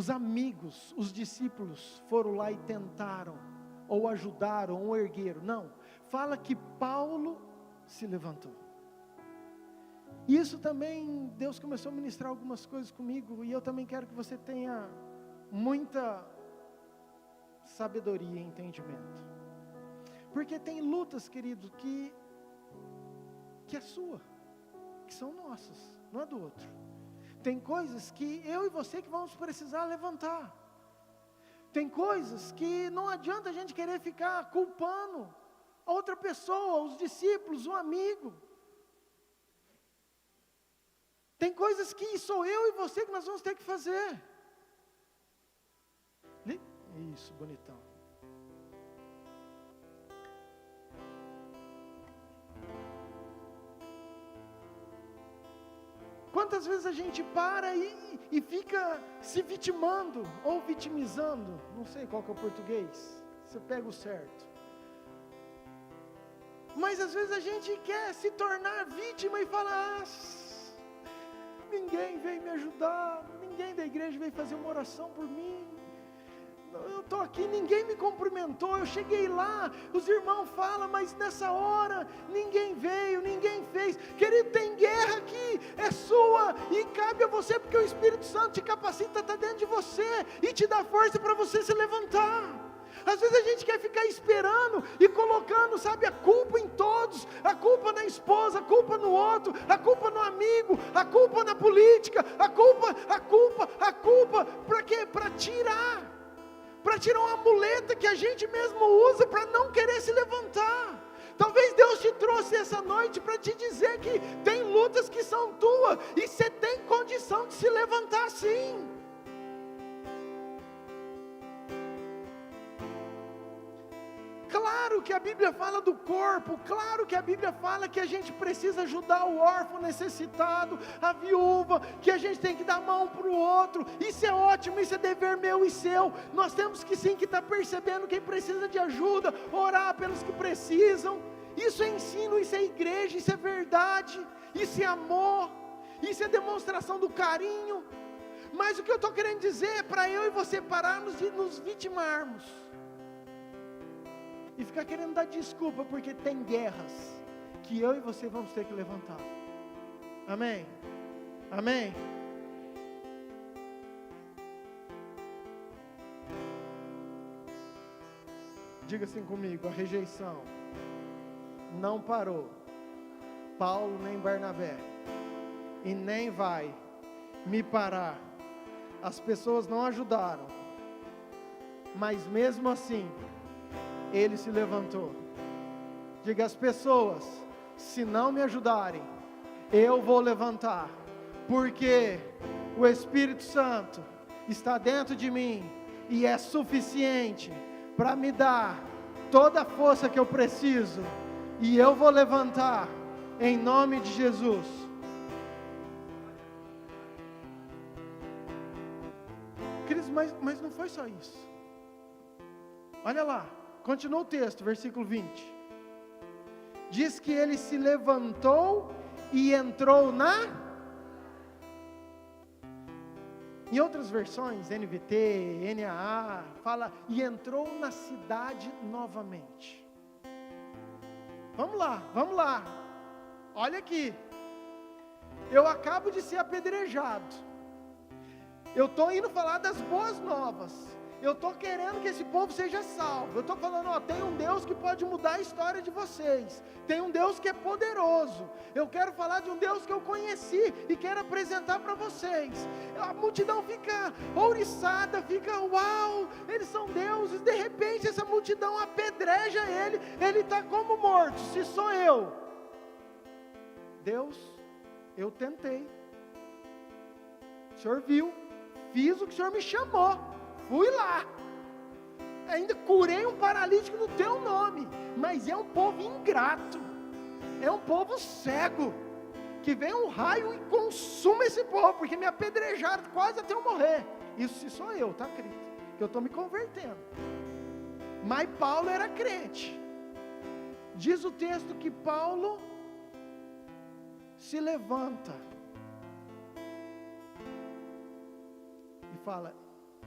amigos, os discípulos foram lá e tentaram, ou ajudaram, ou ergueram. Não, fala que Paulo se levantou. E isso também, Deus começou a ministrar algumas coisas comigo, e eu também quero que você tenha muita sabedoria e entendimento. Porque tem lutas, querido, que é sua, que são nossas, não é do outro. Tem coisas que eu e você que vamos precisar levantar. Tem coisas que não adianta a gente querer ficar culpando a outra pessoa, os discípulos, o amigo. Tem coisas que sou eu e você que nós vamos ter que fazer. Isso, bonitão. Quantas vezes a gente para e fica se vitimando, ou vitimizando, não sei qual que é o português, você pega o certo. Mas às vezes a gente quer se tornar vítima e fala, ninguém veio me ajudar, ninguém da igreja veio fazer uma oração por mim. Eu estou aqui, ninguém me cumprimentou, eu cheguei lá, os irmãos falam, mas nessa hora, ninguém veio, ninguém fez. Querido, tem guerra aqui, é sua, e cabe a você, porque o Espírito Santo te capacita, está dentro de você, e te dá força para você se levantar. Às vezes a gente quer ficar esperando, e colocando, a culpa em todos, a culpa na esposa, a culpa no outro, a culpa no amigo, a culpa na política, a culpa, para quê? Para tirar uma muleta que a gente mesmo usa para não querer se levantar. Talvez Deus te trouxe essa noite para te dizer que tem lutas que são tuas, e você tem condição de se levantar sim. Claro que a Bíblia fala do corpo, claro que a Bíblia fala que a gente precisa ajudar o órfão necessitado, a viúva, que a gente tem que dar mão para o outro. Isso é ótimo, isso é dever meu e seu. Nós temos que sim que estar percebendo quem precisa de ajuda, orar pelos que precisam. Isso é ensino, isso é igreja, isso é verdade, isso é amor, isso é demonstração do carinho. Mas o que eu estou querendo dizer é para eu e você pararmos de nos vitimarmos e ficar querendo dar desculpa, porque tem guerras que eu e você vamos ter que levantar. Amém? Amém? Diga assim comigo: a rejeição não parou Paulo nem Barnabé, e nem vai me parar. As pessoas não ajudaram, mas mesmo assim ele se levantou. Diga: as pessoas, se não me ajudarem, eu vou levantar, porque o Espírito Santo está dentro de mim e é suficiente para me dar toda a força que eu preciso, e eu vou levantar em nome de Jesus. Queridos, mas não foi só isso. Olha lá, continua o texto, versículo 20. Diz que ele se levantou e entrou em outras versões, NVT, NAA, fala, e entrou na cidade novamente. Vamos lá. Olha aqui. Eu acabo de ser apedrejado. Eu estou indo falar das boas novas. Eu estou querendo que esse povo seja salvo. Eu estou falando, tem um Deus que pode mudar a história de vocês. Tem um Deus que é poderoso. Eu quero falar de um Deus que eu conheci e quero apresentar para vocês. A multidão fica ouriçada, fica, uau, eles são deuses. De repente essa multidão apedreja ele. Ele está como morto. Se sou eu, Deus, eu tentei. O Senhor viu, fiz o que o Senhor me chamou. Fui lá, ainda curei um paralítico no teu nome, mas é um povo ingrato, é um povo cego, que vem um raio e consuma esse povo, porque me apedrejaram quase até eu morrer. Isso se sou eu, tá, querido? Que eu estou me convertendo. Mas Paulo era crente. Diz o texto que Paulo se levanta e fala: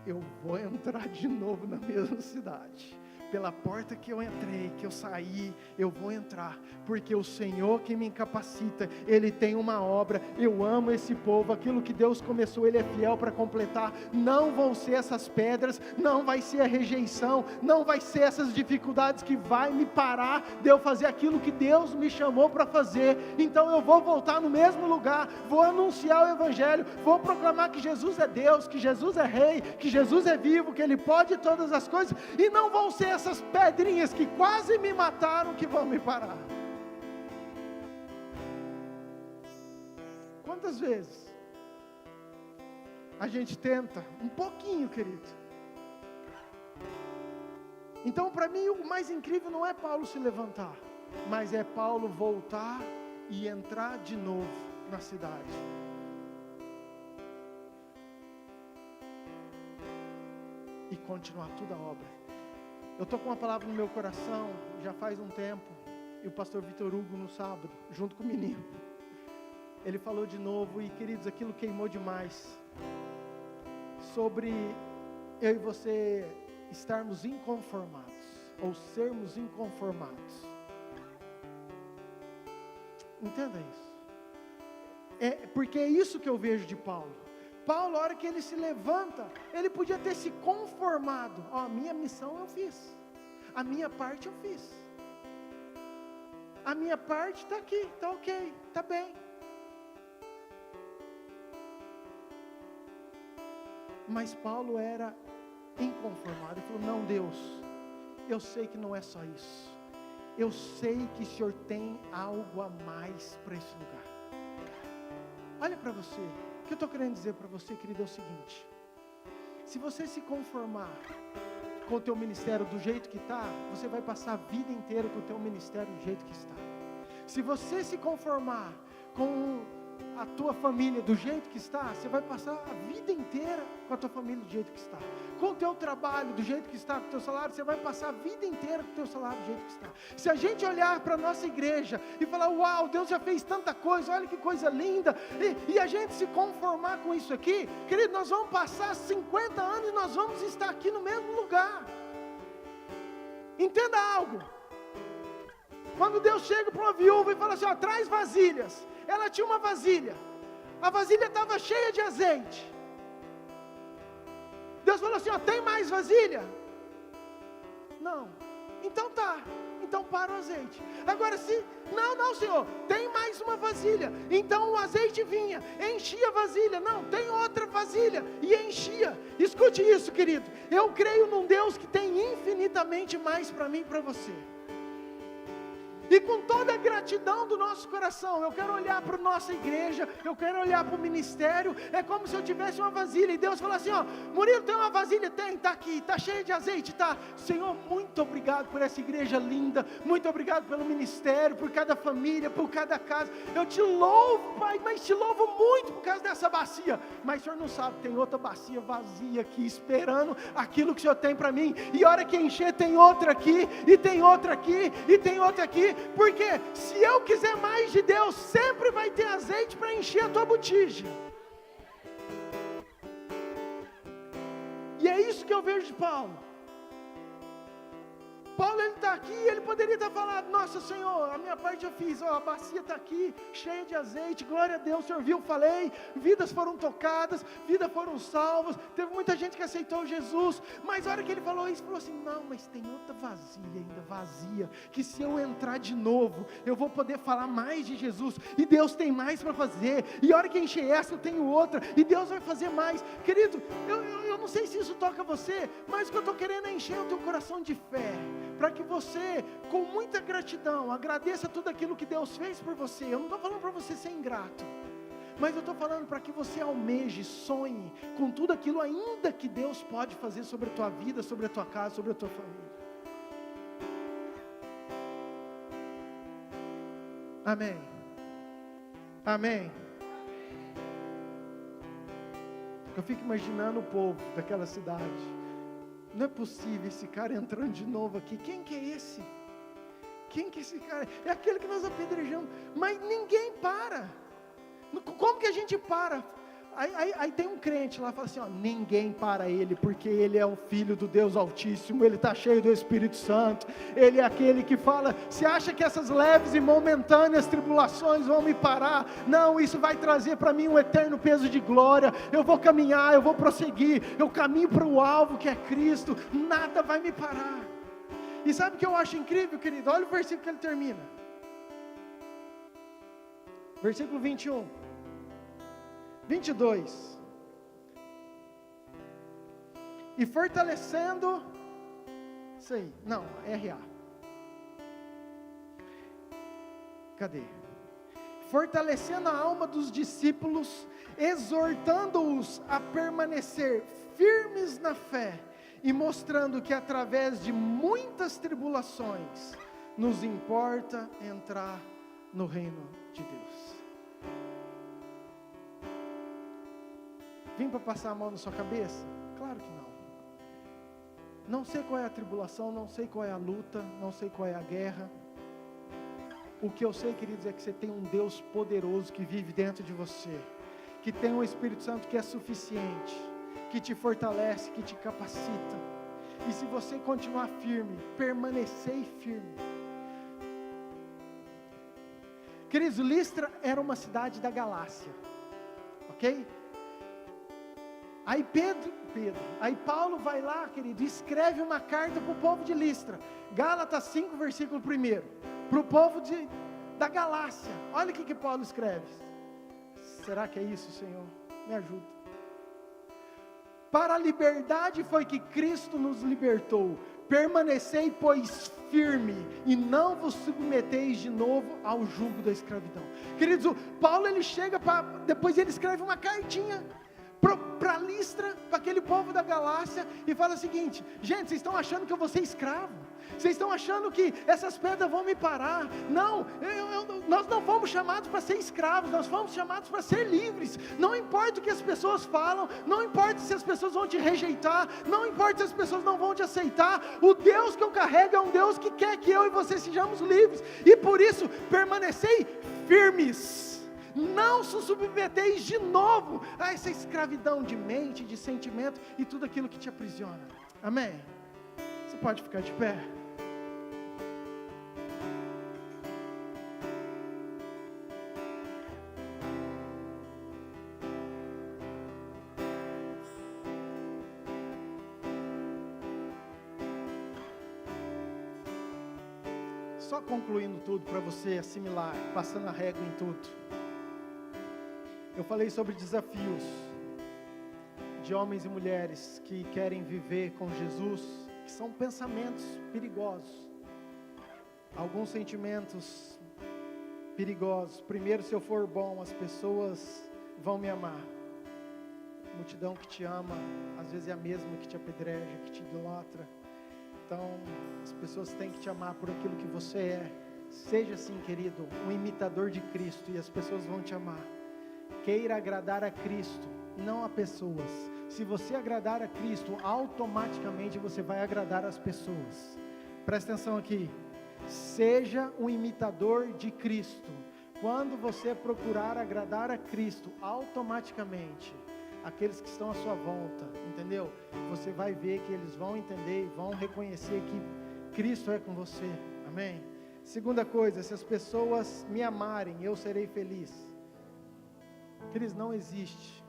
eu vou entrar de novo na mesma cidade. Pela porta que eu entrei, que eu saí, eu vou entrar, porque o Senhor que me incapacita, Ele tem uma obra. Eu amo esse povo, aquilo que Deus começou, Ele é fiel para completar. Não vão ser essas pedras, não vai ser a rejeição, não vai ser essas dificuldades que vai me parar de eu fazer aquilo que Deus me chamou para fazer. Então eu vou voltar no mesmo lugar, vou anunciar o Evangelho, vou proclamar que Jesus é Deus, que Jesus é Rei, que Jesus é vivo, que Ele pode todas as coisas, e não vão ser essas pedrinhas que quase me mataram que vão me parar. Quantas vezes a gente tenta um pouquinho, querido? Então, para mim, o mais incrível não é Paulo se levantar, mas é Paulo voltar e entrar de novo na cidade. E continuar toda a obra. Eu estou com uma palavra no meu coração, já faz um tempo, e o pastor Vitor Hugo no sábado, junto com o menino, ele falou de novo, e queridos, aquilo queimou demais, sobre eu e você estarmos inconformados, ou sermos inconformados. Entenda isso. Porque é isso que eu vejo de Paulo. Paulo, a hora que ele se levanta, ele podia ter se conformado. A minha missão eu fiz, a minha parte eu fiz, a minha parte está aqui, está ok, está bem. Mas Paulo era inconformado. Ele falou: não, Deus, eu sei que não é só isso, eu sei que o Senhor tem algo a mais para esse lugar. Olha para você. O que eu estou querendo dizer para você, querido, é o seguinte: se você se conformar com o teu ministério do jeito que está, você vai passar a vida inteira com o teu ministério do jeito que está. Se você se conformar com a tua família do jeito que está, você vai passar a vida inteira com a tua família do jeito que está. Com o teu trabalho do jeito que está, com o teu salário, você vai passar a vida inteira com o teu salário do jeito que está. Se a gente olhar para a nossa igreja e falar, uau, Deus já fez tanta coisa, olha que coisa linda, e a gente se conformar com isso aqui, querido, nós vamos passar 50 anos e nós vamos estar aqui no mesmo lugar. Entenda algo. Quando Deus chega para uma viúva e fala assim, ó, traz vasilhas. Ela tinha uma vasilha. A vasilha estava cheia de azeite. Deus falou assim, ó, tem mais vasilha? Não. Então tá. Então para o azeite. Agora se, não Senhor, tem mais uma vasilha. Então o azeite vinha, enchia a vasilha. Não, tem outra vasilha e enchia. Escute isso, querido. Eu creio num Deus que tem infinitamente mais para mim e para você. E com toda a gratidão do nosso coração, eu quero olhar para a nossa igreja, eu quero olhar para o ministério, é como se eu tivesse uma vasilha, e Deus falou assim, ó, Murilo, tem uma vasilha? Tem, está aqui, está cheia de azeite, tá? Senhor, muito obrigado por essa igreja linda, muito obrigado pelo ministério, por cada família, por cada casa, eu te louvo, Pai, mas te louvo muito por causa dessa bacia, mas o Senhor não sabe, tem outra bacia vazia aqui, esperando aquilo que o Senhor tem para mim, e a hora que encher tem outra aqui, e tem outra aqui, e tem outra aqui, porque se eu quiser mais de Deus, sempre vai ter azeite para encher a tua botija. E é isso que eu vejo de Paulo. Paulo, ele está aqui, ele poderia estar falando, nossa Senhor, a minha parte eu fiz, ó, a bacia está aqui, cheia de azeite, glória a Deus, o Senhor viu, falei, vidas foram tocadas, vidas foram salvas, teve muita gente que aceitou Jesus, mas a hora que ele falou isso, falou assim, não, mas tem outra vasilha ainda, vazia, que se eu entrar de novo, eu vou poder falar mais de Jesus, e Deus tem mais para fazer, e a hora que encher essa, eu tenho outra, e Deus vai fazer mais. Querido, eu não sei se isso toca você, mas o que eu estou querendo é encher o teu coração de fé, para que você, com muita gratidão, agradeça tudo aquilo que Deus fez por você. Eu não estou falando para você ser ingrato, mas eu estou falando para que você almeje, sonhe com tudo aquilo ainda que Deus pode fazer sobre a tua vida, sobre a tua casa, sobre a tua família. Amém. Amém. Eu fico imaginando o povo daquela cidade. Não é possível esse cara entrando de novo aqui. Quem que é esse? Quem que é esse cara? É aquele que nós apedrejamos. Mas ninguém para. Como que a gente para? Aí tem um crente lá, fala assim, ó, ninguém para ele, porque ele é o Filho do Deus Altíssimo, ele está cheio do Espírito Santo, ele é aquele que fala, você acha que essas leves e momentâneas tribulações vão me parar? Não, isso vai trazer para mim um eterno peso de glória, eu vou caminhar, eu vou prosseguir, eu caminho para o alvo que é Cristo, nada vai me parar. E sabe o que eu acho incrível, querido? Olha o versículo que ele termina, versículo 21, 22, e fortalecendo, sei, não, RA, cadê? Fortalecendo a alma dos discípulos, exortando-os a permanecer firmes na fé, e mostrando que através de muitas tribulações, nos importa entrar no reino de Deus. Vim para passar a mão na sua cabeça? Claro que não. Não sei qual é a tribulação, não sei qual é a luta, não sei qual é a guerra. O que eu sei, queridos, é que você tem um Deus poderoso que vive dentro de você, que tem um Espírito Santo que é suficiente, que te fortalece, que te capacita. E se você continuar firme, permanecer firme. Queridos, Listra era uma cidade da Galácia, ok? Aí aí Paulo vai lá, querido, e escreve uma carta para o povo de Listra, Gálatas 5, versículo 1, para o povo da Galácia. Olha o que Paulo escreve. Será que é isso, Senhor? Me ajuda. Para a liberdade foi que Cristo nos libertou, permanecei, pois, firme, e não vos submeteis de novo ao jugo da escravidão. Queridos, Paulo ele chega depois ele escreve uma cartinha para Listra, para aquele povo da Galácia, e fala o seguinte: gente, vocês estão achando que eu vou ser escravo? Vocês estão achando que essas pedras vão me parar? Não, nós não fomos chamados para ser escravos, nós fomos chamados para ser livres. Não importa o que as pessoas falam, não importa se as pessoas vão te rejeitar, não importa se as pessoas não vão te aceitar, o Deus que eu carrego é um Deus que quer que eu e você sejamos livres, e por isso permanecei firmes. Não se submeteis de novo a essa escravidão de mente, de sentimento e tudo aquilo que te aprisiona. Amém? Você pode ficar de pé. Só concluindo tudo para você assimilar, passando a régua em tudo. Eu falei sobre desafios de homens e mulheres que querem viver com Jesus, que são pensamentos perigosos. Alguns sentimentos perigosos. Primeiro, se eu for bom, as pessoas vão me amar. A multidão que te ama, às vezes é a mesma que te apedreja, que te idolatra. Então, as pessoas têm que te amar por aquilo que você é. Seja assim, querido, um imitador de Cristo, e as pessoas vão te amar. Queira agradar a Cristo, não a pessoas. Se você agradar a Cristo, automaticamente você vai agradar as pessoas. Presta atenção aqui. Seja um imitador de Cristo. Quando você procurar agradar a Cristo, automaticamente aqueles que estão à sua volta, entendeu? Você vai ver que eles vão entender e vão reconhecer que Cristo é com você, amém? Segunda coisa, se as pessoas me amarem, eu serei feliz. Queridos, não existe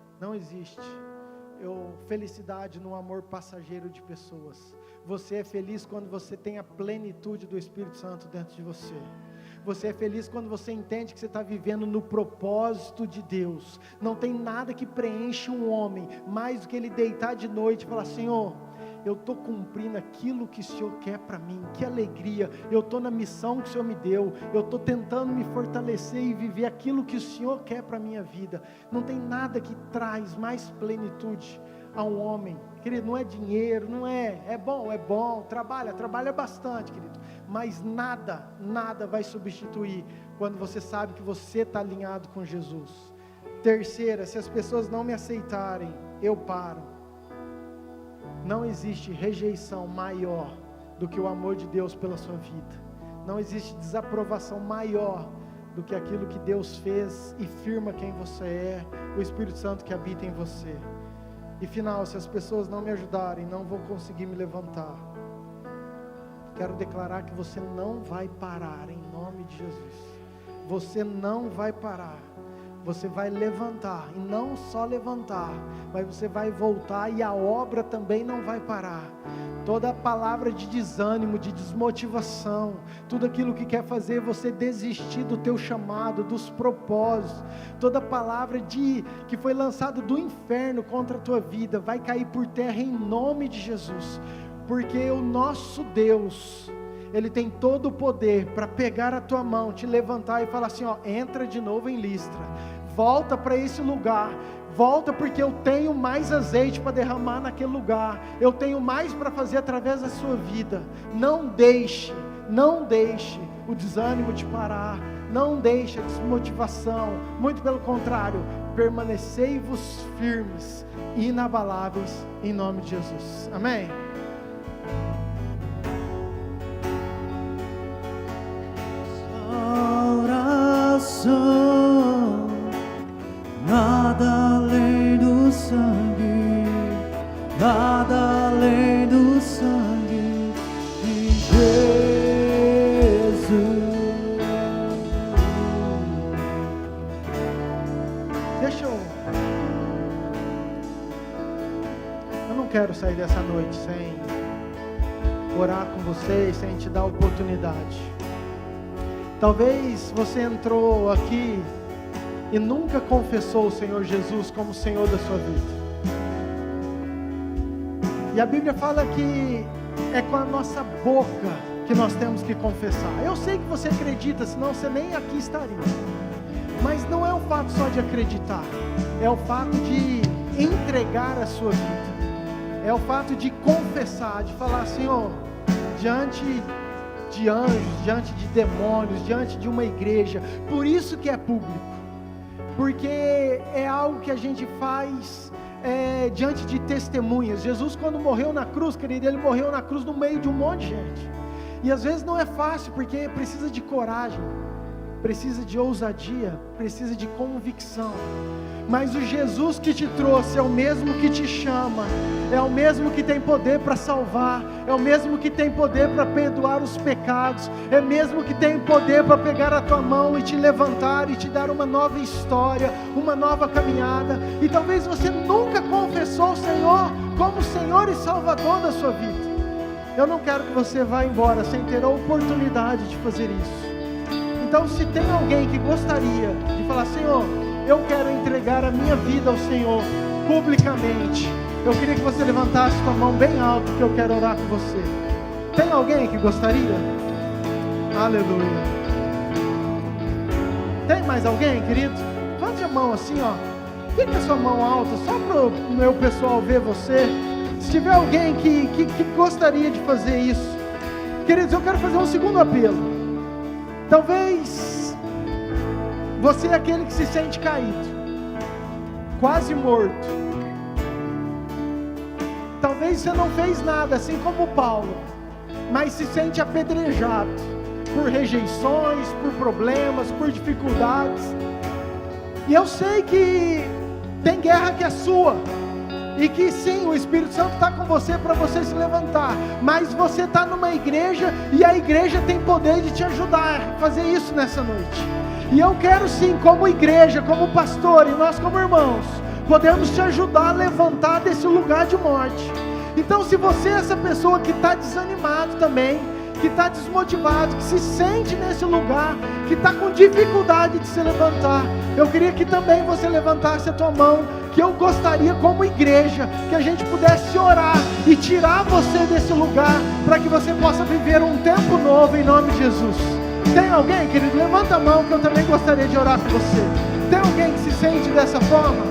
felicidade no amor passageiro de pessoas. Você é feliz quando você tem a plenitude do Espírito Santo dentro de você. Você é feliz quando você entende que você está vivendo no propósito de Deus. Não tem nada que preenche um homem mais do que ele deitar de noite e falar: Senhor, eu estou cumprindo aquilo que o Senhor quer para mim, que alegria, eu estou na missão que o Senhor me deu, eu estou tentando me fortalecer e viver aquilo que o Senhor quer para a minha vida. Não tem nada que traz mais plenitude a um homem, querido. Não é dinheiro, não é bom, trabalha bastante, querido, mas nada vai substituir quando você sabe que você está alinhado com Jesus. Terceira, se as pessoas não me aceitarem, eu paro. Não existe rejeição maior do que o amor de Deus pela sua vida. Não existe desaprovação maior do que aquilo que Deus fez e firma quem você é, o Espírito Santo que habita em você. E final, se as pessoas não me ajudarem, não vou conseguir me levantar. Quero declarar que você não vai parar, em nome de Jesus. Você não vai parar. Você vai levantar, e não só levantar, mas você vai voltar, e a obra também não vai parar. Toda palavra de desânimo, de desmotivação, tudo aquilo que quer fazer você desistir do teu chamado, dos propósitos, toda palavra que foi lançada do inferno contra a tua vida, vai cair por terra em nome de Jesus, porque o nosso Deus, Ele tem todo o poder para pegar a tua mão, te levantar e falar assim: ó, entra de novo em Listra, volta para esse lugar, volta, porque eu tenho mais azeite para derramar naquele lugar, eu tenho mais para fazer através da sua vida. Não deixe o desânimo te parar, não deixe a desmotivação, muito pelo contrário, permanecei-vos firmes, inabaláveis, em nome de Jesus, amém? Nada além do sangue, nada além do sangue de Jesus. Deixa eu não quero sair dessa noite sem orar com vocês, sem te dar oportunidade. Talvez você entrou aqui e nunca confessou o Senhor Jesus como Senhor da sua vida. E a Bíblia fala que é com a nossa boca que nós temos que confessar. Eu sei que você acredita, senão você nem aqui estaria. Mas não é o fato só de acreditar, é o fato de entregar a sua vida. É o fato de confessar, de falar: Senhor, diante de anjos, diante de demônios, diante de uma igreja. Por isso que é público, porque é algo que a gente faz diante de testemunhas. Jesus, quando morreu na cruz, querido, ele morreu na cruz no meio de um monte de gente, e às vezes não é fácil, porque precisa de coragem, precisa de ousadia, precisa de convicção. Mas o Jesus que te trouxe é o mesmo que te chama, é o mesmo que tem poder para salvar, é o mesmo que tem poder para perdoar os pecados, é o mesmo que tem poder para pegar a tua mão e te levantar e te dar uma nova história, uma nova caminhada. E talvez você nunca confessou o Senhor como Senhor e Salvador da sua vida. Eu não quero que você vá embora sem ter a oportunidade de fazer isso. Então, se tem alguém que gostaria de falar: Senhor, eu quero entregar a minha vida ao Senhor publicamente, eu queria que você levantasse sua mão bem alto, que eu quero orar com você. Tem alguém que gostaria? Aleluia. Tem mais alguém, querido? Levante a mão assim, ó. Fica a sua mão alta, só para o meu pessoal ver você. Se tiver alguém que gostaria de fazer isso, queridos, eu quero fazer um segundo apelo. Talvez você é aquele que se sente caído, quase morto. Talvez você não fez nada, assim como Paulo, mas se sente apedrejado por rejeições, por problemas, por dificuldades. E eu sei que tem guerra que é sua, e que sim, o Espírito Santo está com você para você se levantar, mas você está numa igreja, e a igreja tem poder de te ajudar a fazer isso nessa noite. E eu quero sim, como igreja, como pastor, e nós como irmãos, podemos te ajudar a levantar desse lugar de morte. Então, se você é essa pessoa que está desanimado também, que está desmotivado, que se sente nesse lugar, que está com dificuldade de se levantar, eu queria que também você levantasse a tua mão, que eu gostaria como igreja, que a gente pudesse orar e tirar você desse lugar, para que você possa viver um tempo novo em nome de Jesus. Tem alguém, querido? Levanta a mão, que eu também gostaria de orar com você. Tem alguém que se sente dessa forma?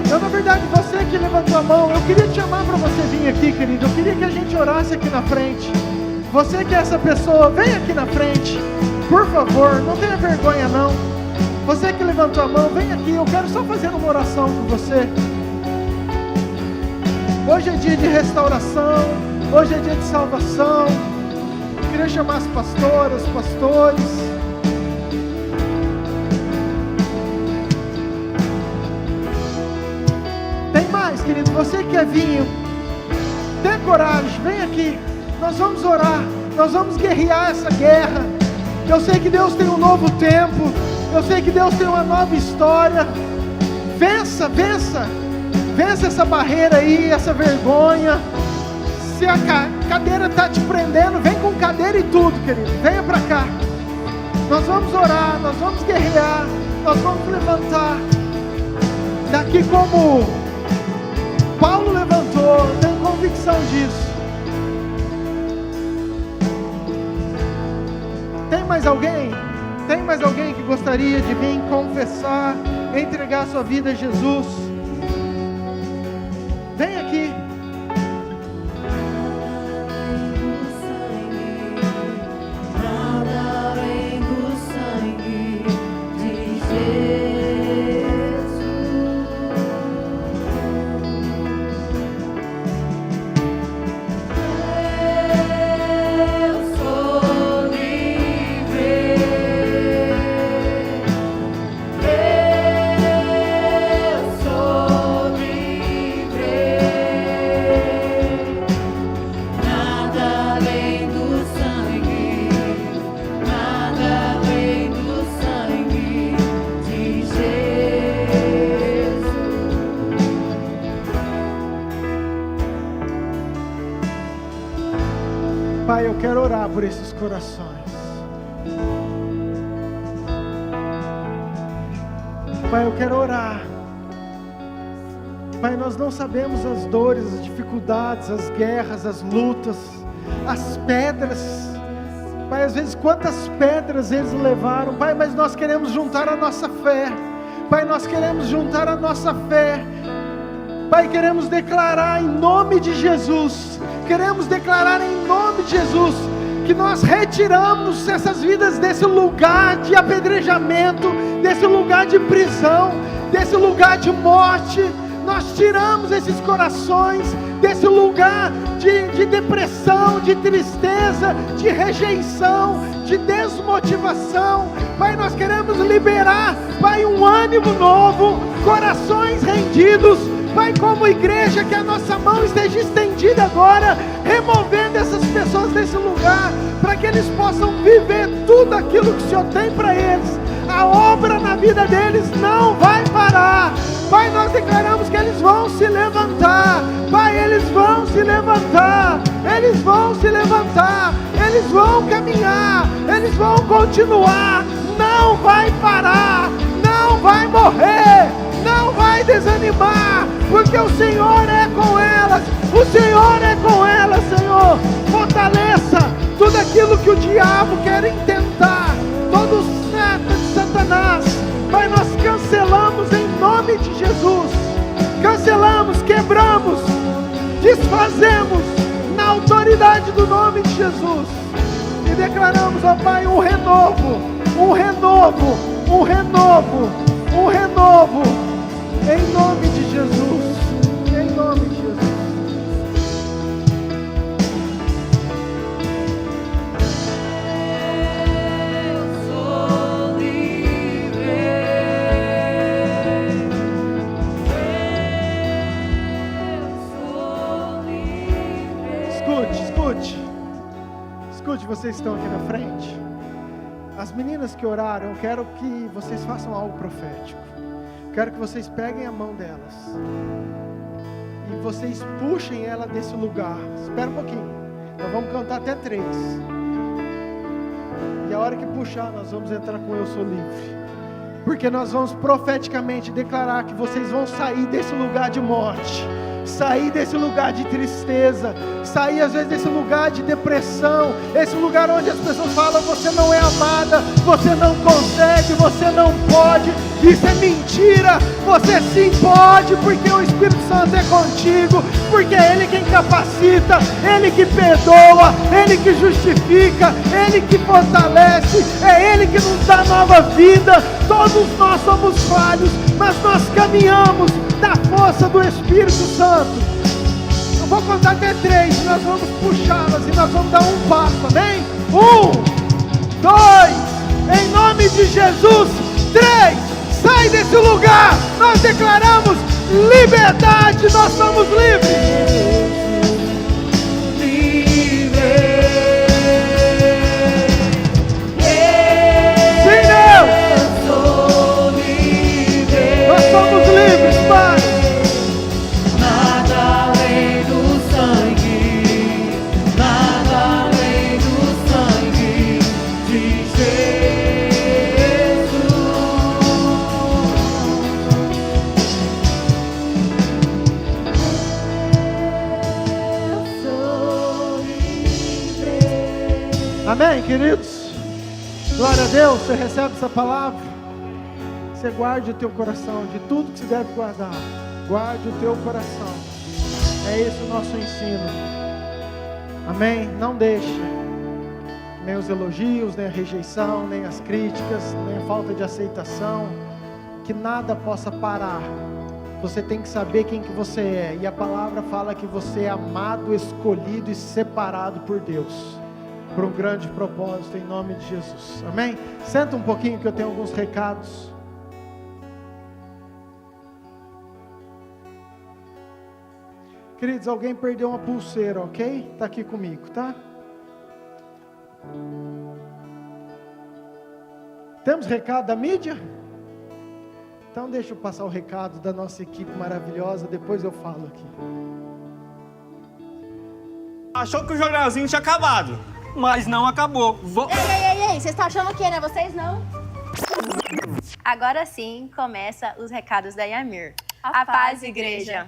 Na verdade, você que levantou a mão, eu queria te chamar para você vir aqui, querido. Eu queria que a gente orasse aqui na frente. Você que é essa pessoa, vem aqui na frente, por favor, não tenha vergonha não. Você que levantou a mão, vem aqui, eu quero só fazer uma oração com você. Hoje é dia de restauração, hoje é dia de salvação. Eu queria chamar as pastoras, os pastores. Tem mais, querido, você que quer vir, tenha coragem, vem aqui. Nós vamos orar, nós vamos guerrear essa guerra. Eu sei que Deus tem um novo tempo, eu sei que Deus tem uma nova história. Vença, vença, vença essa barreira aí, essa vergonha. Se a cadeira está te prendendo, vem com cadeira e tudo, querido, venha para cá. Nós vamos orar, nós vamos guerrear, nós vamos levantar. Daqui como Paulo levantou, eu tenho convicção disso. Tem mais alguém? Tem mais alguém que gostaria de vir confessar, entregar sua vida a Jesus? Vem aqui. Pai, eu quero orar por esses corações. Pai, eu quero orar. Pai, nós não sabemos as dores, as dificuldades, as guerras, as lutas, as pedras. Pai, às vezes quantas pedras eles levaram, Pai, mas nós queremos juntar a nossa fé, Pai, nós queremos juntar a nossa fé. Pai, queremos declarar em nome de Jesus, queremos declarar em nome de Jesus, que nós retiramos essas vidas desse lugar de apedrejamento, desse lugar de prisão, desse lugar de morte. Nós tiramos esses corações desse lugar de depressão, de tristeza, de rejeição, de desmotivação. Pai, nós queremos liberar, Pai, um ânimo novo, corações rendidos. Pai, como igreja, que a nossa mão esteja estendida agora, removendo essas pessoas desse lugar, para que eles possam viver tudo aquilo que o Senhor tem para eles. A obra na vida deles não vai parar. Pai, nós declaramos que eles vão se levantar. Pai, eles vão se levantar. Eles vão se levantar. Eles vão caminhar. Eles vão continuar. Não vai parar. Não vai morrer. Não vai desanimar. Porque o Senhor é com elas. O Senhor é com elas, Senhor. Fortaleça tudo aquilo que o diabo quer intentar. Todo seta de Satanás. Pai, nós cancelamos em nome de Jesus. Cancelamos, quebramos, desfazemos na autoridade do nome de Jesus. E declaramos, ó Pai, um renovo, um renovo, um renovo, um renovo. Em nome de Jesus. Em nome de Jesus. Escute, vocês estão aqui na frente. As meninas que oraram, eu quero que vocês façam algo profético. Quero que vocês peguem a mão delas e vocês puxem ela desse lugar. Espera um pouquinho. Nós vamos cantar até 3. E a hora que puxar, nós vamos entrar com Eu Sou Livre. Porque nós vamos profeticamente declarar que vocês vão sair desse lugar de morte, sair desse lugar de tristeza, sair às vezes desse lugar de depressão, esse lugar onde as pessoas falam: você não é amada, você não consegue, você não pode. Isso é mentira. Você sim pode, porque o Espírito Santo é contigo, porque é Ele quem capacita, Ele que perdoa, Ele que justifica, Ele que fortalece, é Ele que nos dá nova vida. Todos nós somos falhos, mas nós caminhamos na força do Espírito Santo. Eu vou contar até 3, nós vamos puxá-las e nós vamos dar um passo, amém? 1, 2, em nome de Jesus. 3, sai desse lugar. Nós declaramos liberdade, nós somos livres. Somos livres, Pai. Nada além do sangue, nada além do sangue de Jesus. Eu sou livre. Amém, queridos? Glória a Deus. Você recebe essa palavra? Você guarde o teu coração de tudo que se deve guardar. Guarde o teu coração. É esse o nosso ensino. Amém? Não deixe nem os elogios, nem a rejeição, nem as críticas, nem a falta de aceitação, que nada possa parar. Você tem que saber quem que você é. E a palavra fala que você é amado, escolhido e separado por Deus, por um grande propósito, em nome de Jesus. Amém? Senta um pouquinho que eu tenho alguns recados. Queridos, alguém perdeu uma pulseira, ok? Está aqui comigo, tá? Temos recado da mídia? Então deixa eu passar o recado da nossa equipe maravilhosa, depois eu falo aqui. Achou que o jornalzinho tinha acabado, mas não acabou. Ei, vocês estão achando o quê, né? Vocês não? Agora sim, começa os recados da Yamir. A paz, igreja!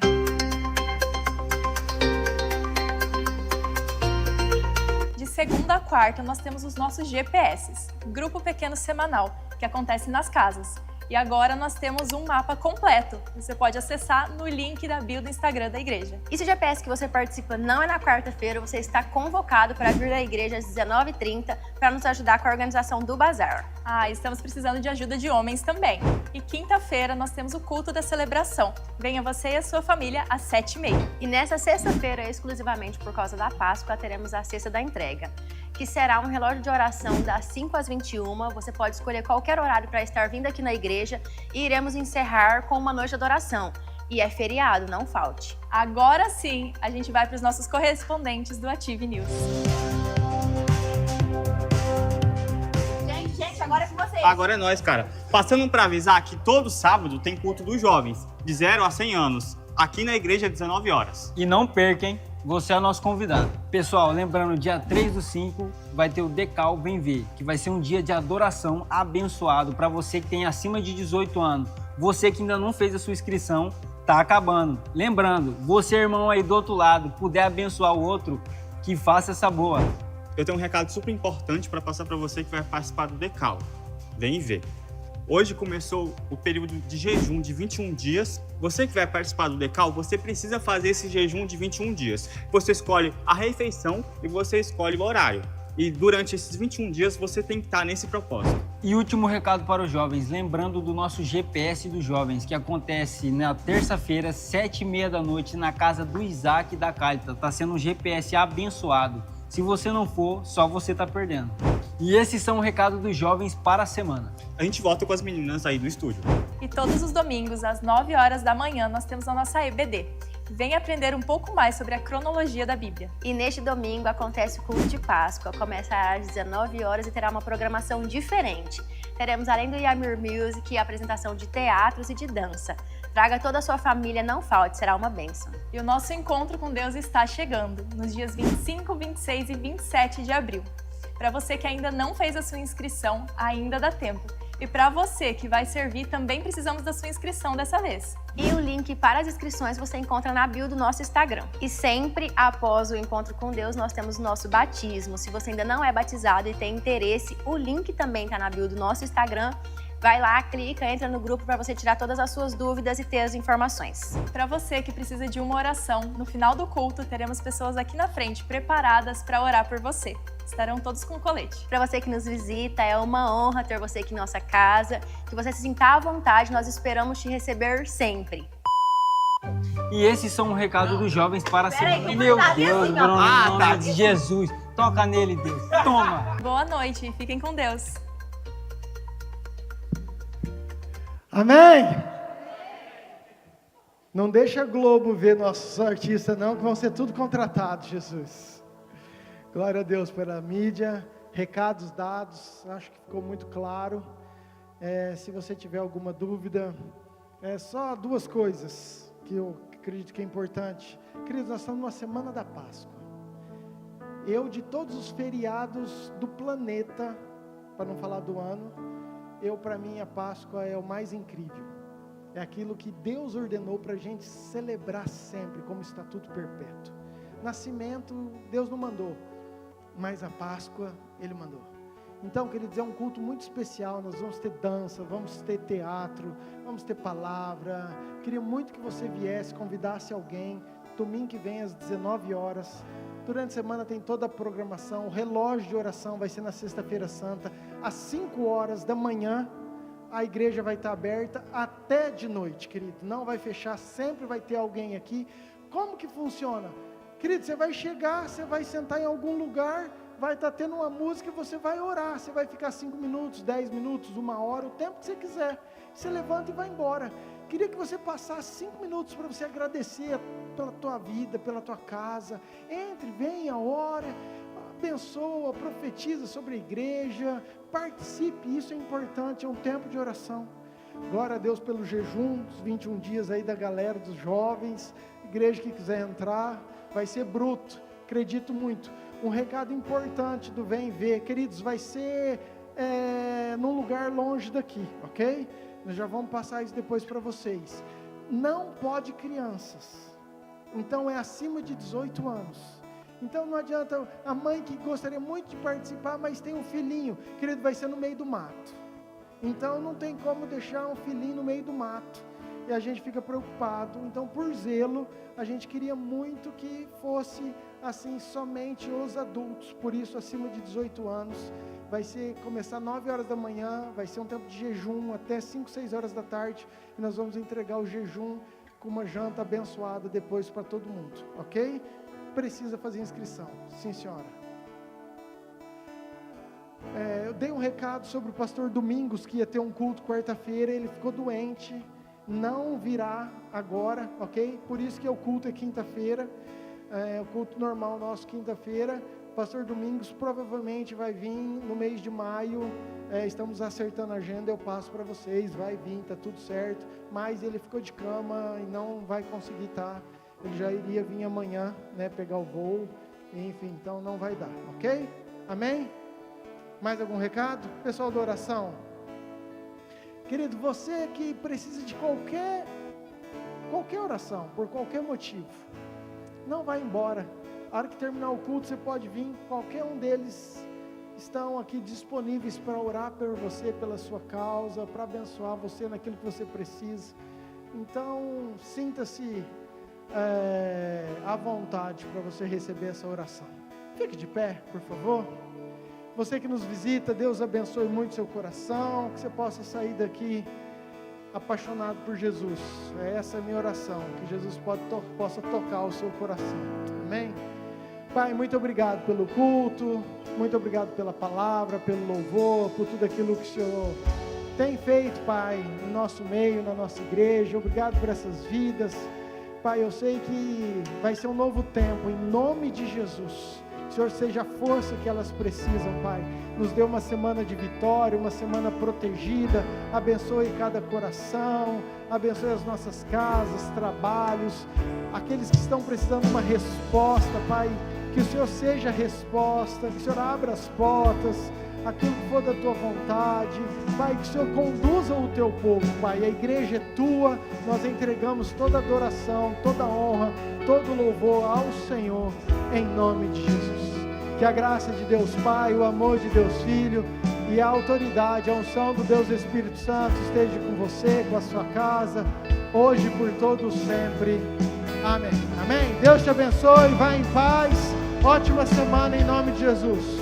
De segunda a quarta, nós temos os nossos GPS, Grupo Pequeno Semanal, que acontece nas casas. E agora nós temos um mapa completo. Você pode acessar no link da bio do Instagram da igreja. E se o GPS que você participa não é na quarta-feira, você está convocado para vir à igreja às 19h30 para nos ajudar com a organização do bazar. Estamos precisando de ajuda de homens também. E quinta-feira nós temos o culto da celebração. Venha você e a sua família às 7h30. E nessa sexta-feira, exclusivamente por causa da Páscoa, teremos a Cesta da Entrega, que será um relógio de oração das 5 às 21. Você pode escolher qualquer horário para estar vindo aqui na igreja e iremos encerrar com uma noite de adoração. E é feriado, não falte. Agora sim, a gente vai para os nossos correspondentes do Ative News. Gente, agora é com vocês. Agora é nós, cara. Passando para avisar que todo sábado tem culto dos jovens, de 0 a 100 anos, aqui na igreja às 19 horas. E não perca, hein? Você é o nosso convidado. Pessoal, lembrando, dia 3/5 vai ter o Decal Vem Ver, que vai ser um dia de adoração abençoado para você que tem acima de 18 anos. Você que ainda não fez a sua inscrição, tá acabando. Lembrando, você, irmão aí do outro lado, puder abençoar o outro, que faça essa boa. Eu tenho um recado super importante para passar para você que vai participar do Decal. Vem ver. Hoje começou o período de jejum de 21 dias. Você que vai participar do Decal, você precisa fazer esse jejum de 21 dias. Você escolhe a refeição e você escolhe o horário. E durante esses 21 dias você tem que estar nesse propósito. E último recado para os jovens, lembrando do nosso GPS dos jovens, que acontece na terça-feira, 7h30 da noite, na casa do Isaac e da Cálita. Tá sendo um GPS abençoado. Se você não for, só você tá perdendo. E esses são o recado dos jovens para a semana. A gente volta com as meninas aí do estúdio. E todos os domingos, às 9 horas da manhã, nós temos a nossa EBD. Venha aprender um pouco mais sobre a cronologia da Bíblia. E neste domingo acontece o culto de Páscoa. Começa às 19 horas e terá uma programação diferente. Teremos, além do Yamir Music, a apresentação de teatros e de dança. Traga toda a sua família, não falte, será uma bênção. E o nosso encontro com Deus está chegando, nos dias 25, 26 e 27 de abril. Para você que ainda não fez a sua inscrição, ainda dá tempo. E para você que vai servir, também precisamos da sua inscrição dessa vez. E o link para as inscrições você encontra na bio do nosso Instagram. E sempre após o encontro com Deus, nós temos o nosso batismo. Se você ainda não é batizado e tem interesse, o link também está na bio do nosso Instagram. Vai lá, clica, entra no grupo para você tirar todas as suas dúvidas e ter as informações. Para você que precisa de uma oração, no final do culto teremos pessoas aqui na frente preparadas para orar por você. Estarão todos com colete. Para você que nos visita, é uma honra ter você aqui em nossa casa. Que você se sinta à vontade, nós esperamos te receber sempre. E esses são o recado dos jovens para a semana. aí, Meu tá Deus, assim, no ó. nome de Jesus. Toca nele, Deus. Toma. Boa noite, fiquem com Deus. Amém? Não deixa a Globo ver nossos artistas não, que vão ser tudo contratados, Jesus. Glória a Deus pela mídia, recados dados, acho que ficou muito claro. Se você tiver alguma dúvida, só duas coisas que eu acredito que é importante. Queridos, nós estamos numa semana da Páscoa. De todos os feriados do planeta, para não falar do ano, para mim a Páscoa é o mais incrível. É aquilo que Deus ordenou para a gente celebrar sempre, como estatuto perpétuo. Nascimento, Deus não mandou, mas a Páscoa, Ele mandou. Então, queridos, é um culto muito especial. Nós vamos ter dança, vamos ter teatro, vamos ter palavra. Queria muito que você viesse, convidasse alguém. Domingo que vem às 19 horas. Durante a semana tem toda a programação. O relógio de oração vai ser na sexta-feira santa, às 5 horas da manhã. A igreja vai estar aberta até de noite, querido. Não vai fechar, sempre vai ter alguém aqui. Como que funciona? Querido, você vai chegar, você vai sentar em algum lugar, vai estar tendo uma música e você vai orar. Você vai ficar 5 minutos, 10 minutos, 1 hora, o tempo que você quiser. Você levanta e vai embora. Queria que você passasse 5 minutos para você agradecer pela tua vida, pela tua casa. Entre, venha, ora, abençoa, profetiza sobre a igreja, participe, isso é importante, é um tempo de oração. Glória a Deus pelo jejum, os 21 dias aí da galera, dos jovens, igreja que quiser entrar, vai ser bruto, acredito muito. Um recado importante do Vem Ver, queridos, vai ser num lugar longe daqui, ok? Nós já vamos passar isso depois para vocês. Não pode crianças, então é acima de 18 anos. Então não adianta, a mãe que gostaria muito de participar, mas tem um filhinho, querido, vai ser no meio do mato. Então não tem como deixar um filhinho no meio do mato. E a gente fica preocupado. Então, por zelo, a gente queria muito que fosse assim somente os adultos. Por isso, acima de 18 anos, vai começar 9 horas da manhã, vai ser um tempo de jejum até 5, 6 horas da tarde. E nós vamos entregar o jejum com uma janta abençoada depois para todo mundo, ok? Precisa fazer inscrição, sim senhora. Eu dei um recado sobre o pastor Domingos, que ia ter um culto quarta-feira, ele ficou doente, não virá agora, ok? Por isso que o culto é quinta-feira, o culto normal nosso quinta-feira. O pastor Domingos provavelmente vai vir no mês de maio, estamos acertando a agenda, eu passo para vocês, vai vir, está tudo certo, mas ele ficou de cama e não vai conseguir estar, ele já iria vir amanhã, né, pegar o voo, enfim, então não vai dar, ok? Amém? Mais algum recado? Pessoal da oração, querido, você que precisa de qualquer oração, por qualquer motivo, não vai embora. A hora que terminar o culto, você pode vir, qualquer um deles estão aqui disponíveis para orar por você, pela sua causa, para abençoar você naquilo que você precisa. Então, sinta-se à vontade para você receber essa oração. Fique de pé, por favor. Você que nos visita, Deus abençoe muito seu coração, que você possa sair daqui apaixonado por Jesus. Essa é a minha oração, que Jesus possa tocar o seu coração. Amém? Pai, muito obrigado pelo culto, muito obrigado pela palavra, pelo louvor, por tudo aquilo que o Senhor tem feito, Pai, no nosso meio, na nossa igreja. Obrigado por essas vidas. Pai, eu sei que vai ser um novo tempo, em nome de Jesus. O Senhor seja a força que elas precisam, Pai. Nos dê uma semana de vitória, uma semana protegida. Abençoe cada coração, abençoe as nossas casas, trabalhos, aqueles que estão precisando de uma resposta, Pai. Que o Senhor seja a resposta, que o Senhor abra as portas, aquilo que for da Tua vontade, Pai, que o Senhor conduza o Teu povo, Pai. A igreja é Tua, nós entregamos toda adoração, toda honra, todo louvor ao Senhor, em nome de Jesus. Que a graça de Deus Pai, o amor de Deus Filho e a autoridade, a unção do Deus Espírito Santo esteja com você, com a sua casa, hoje por todos sempre. Amém. Amém. Deus te abençoe, vá em paz. Ótima semana em nome de Jesus.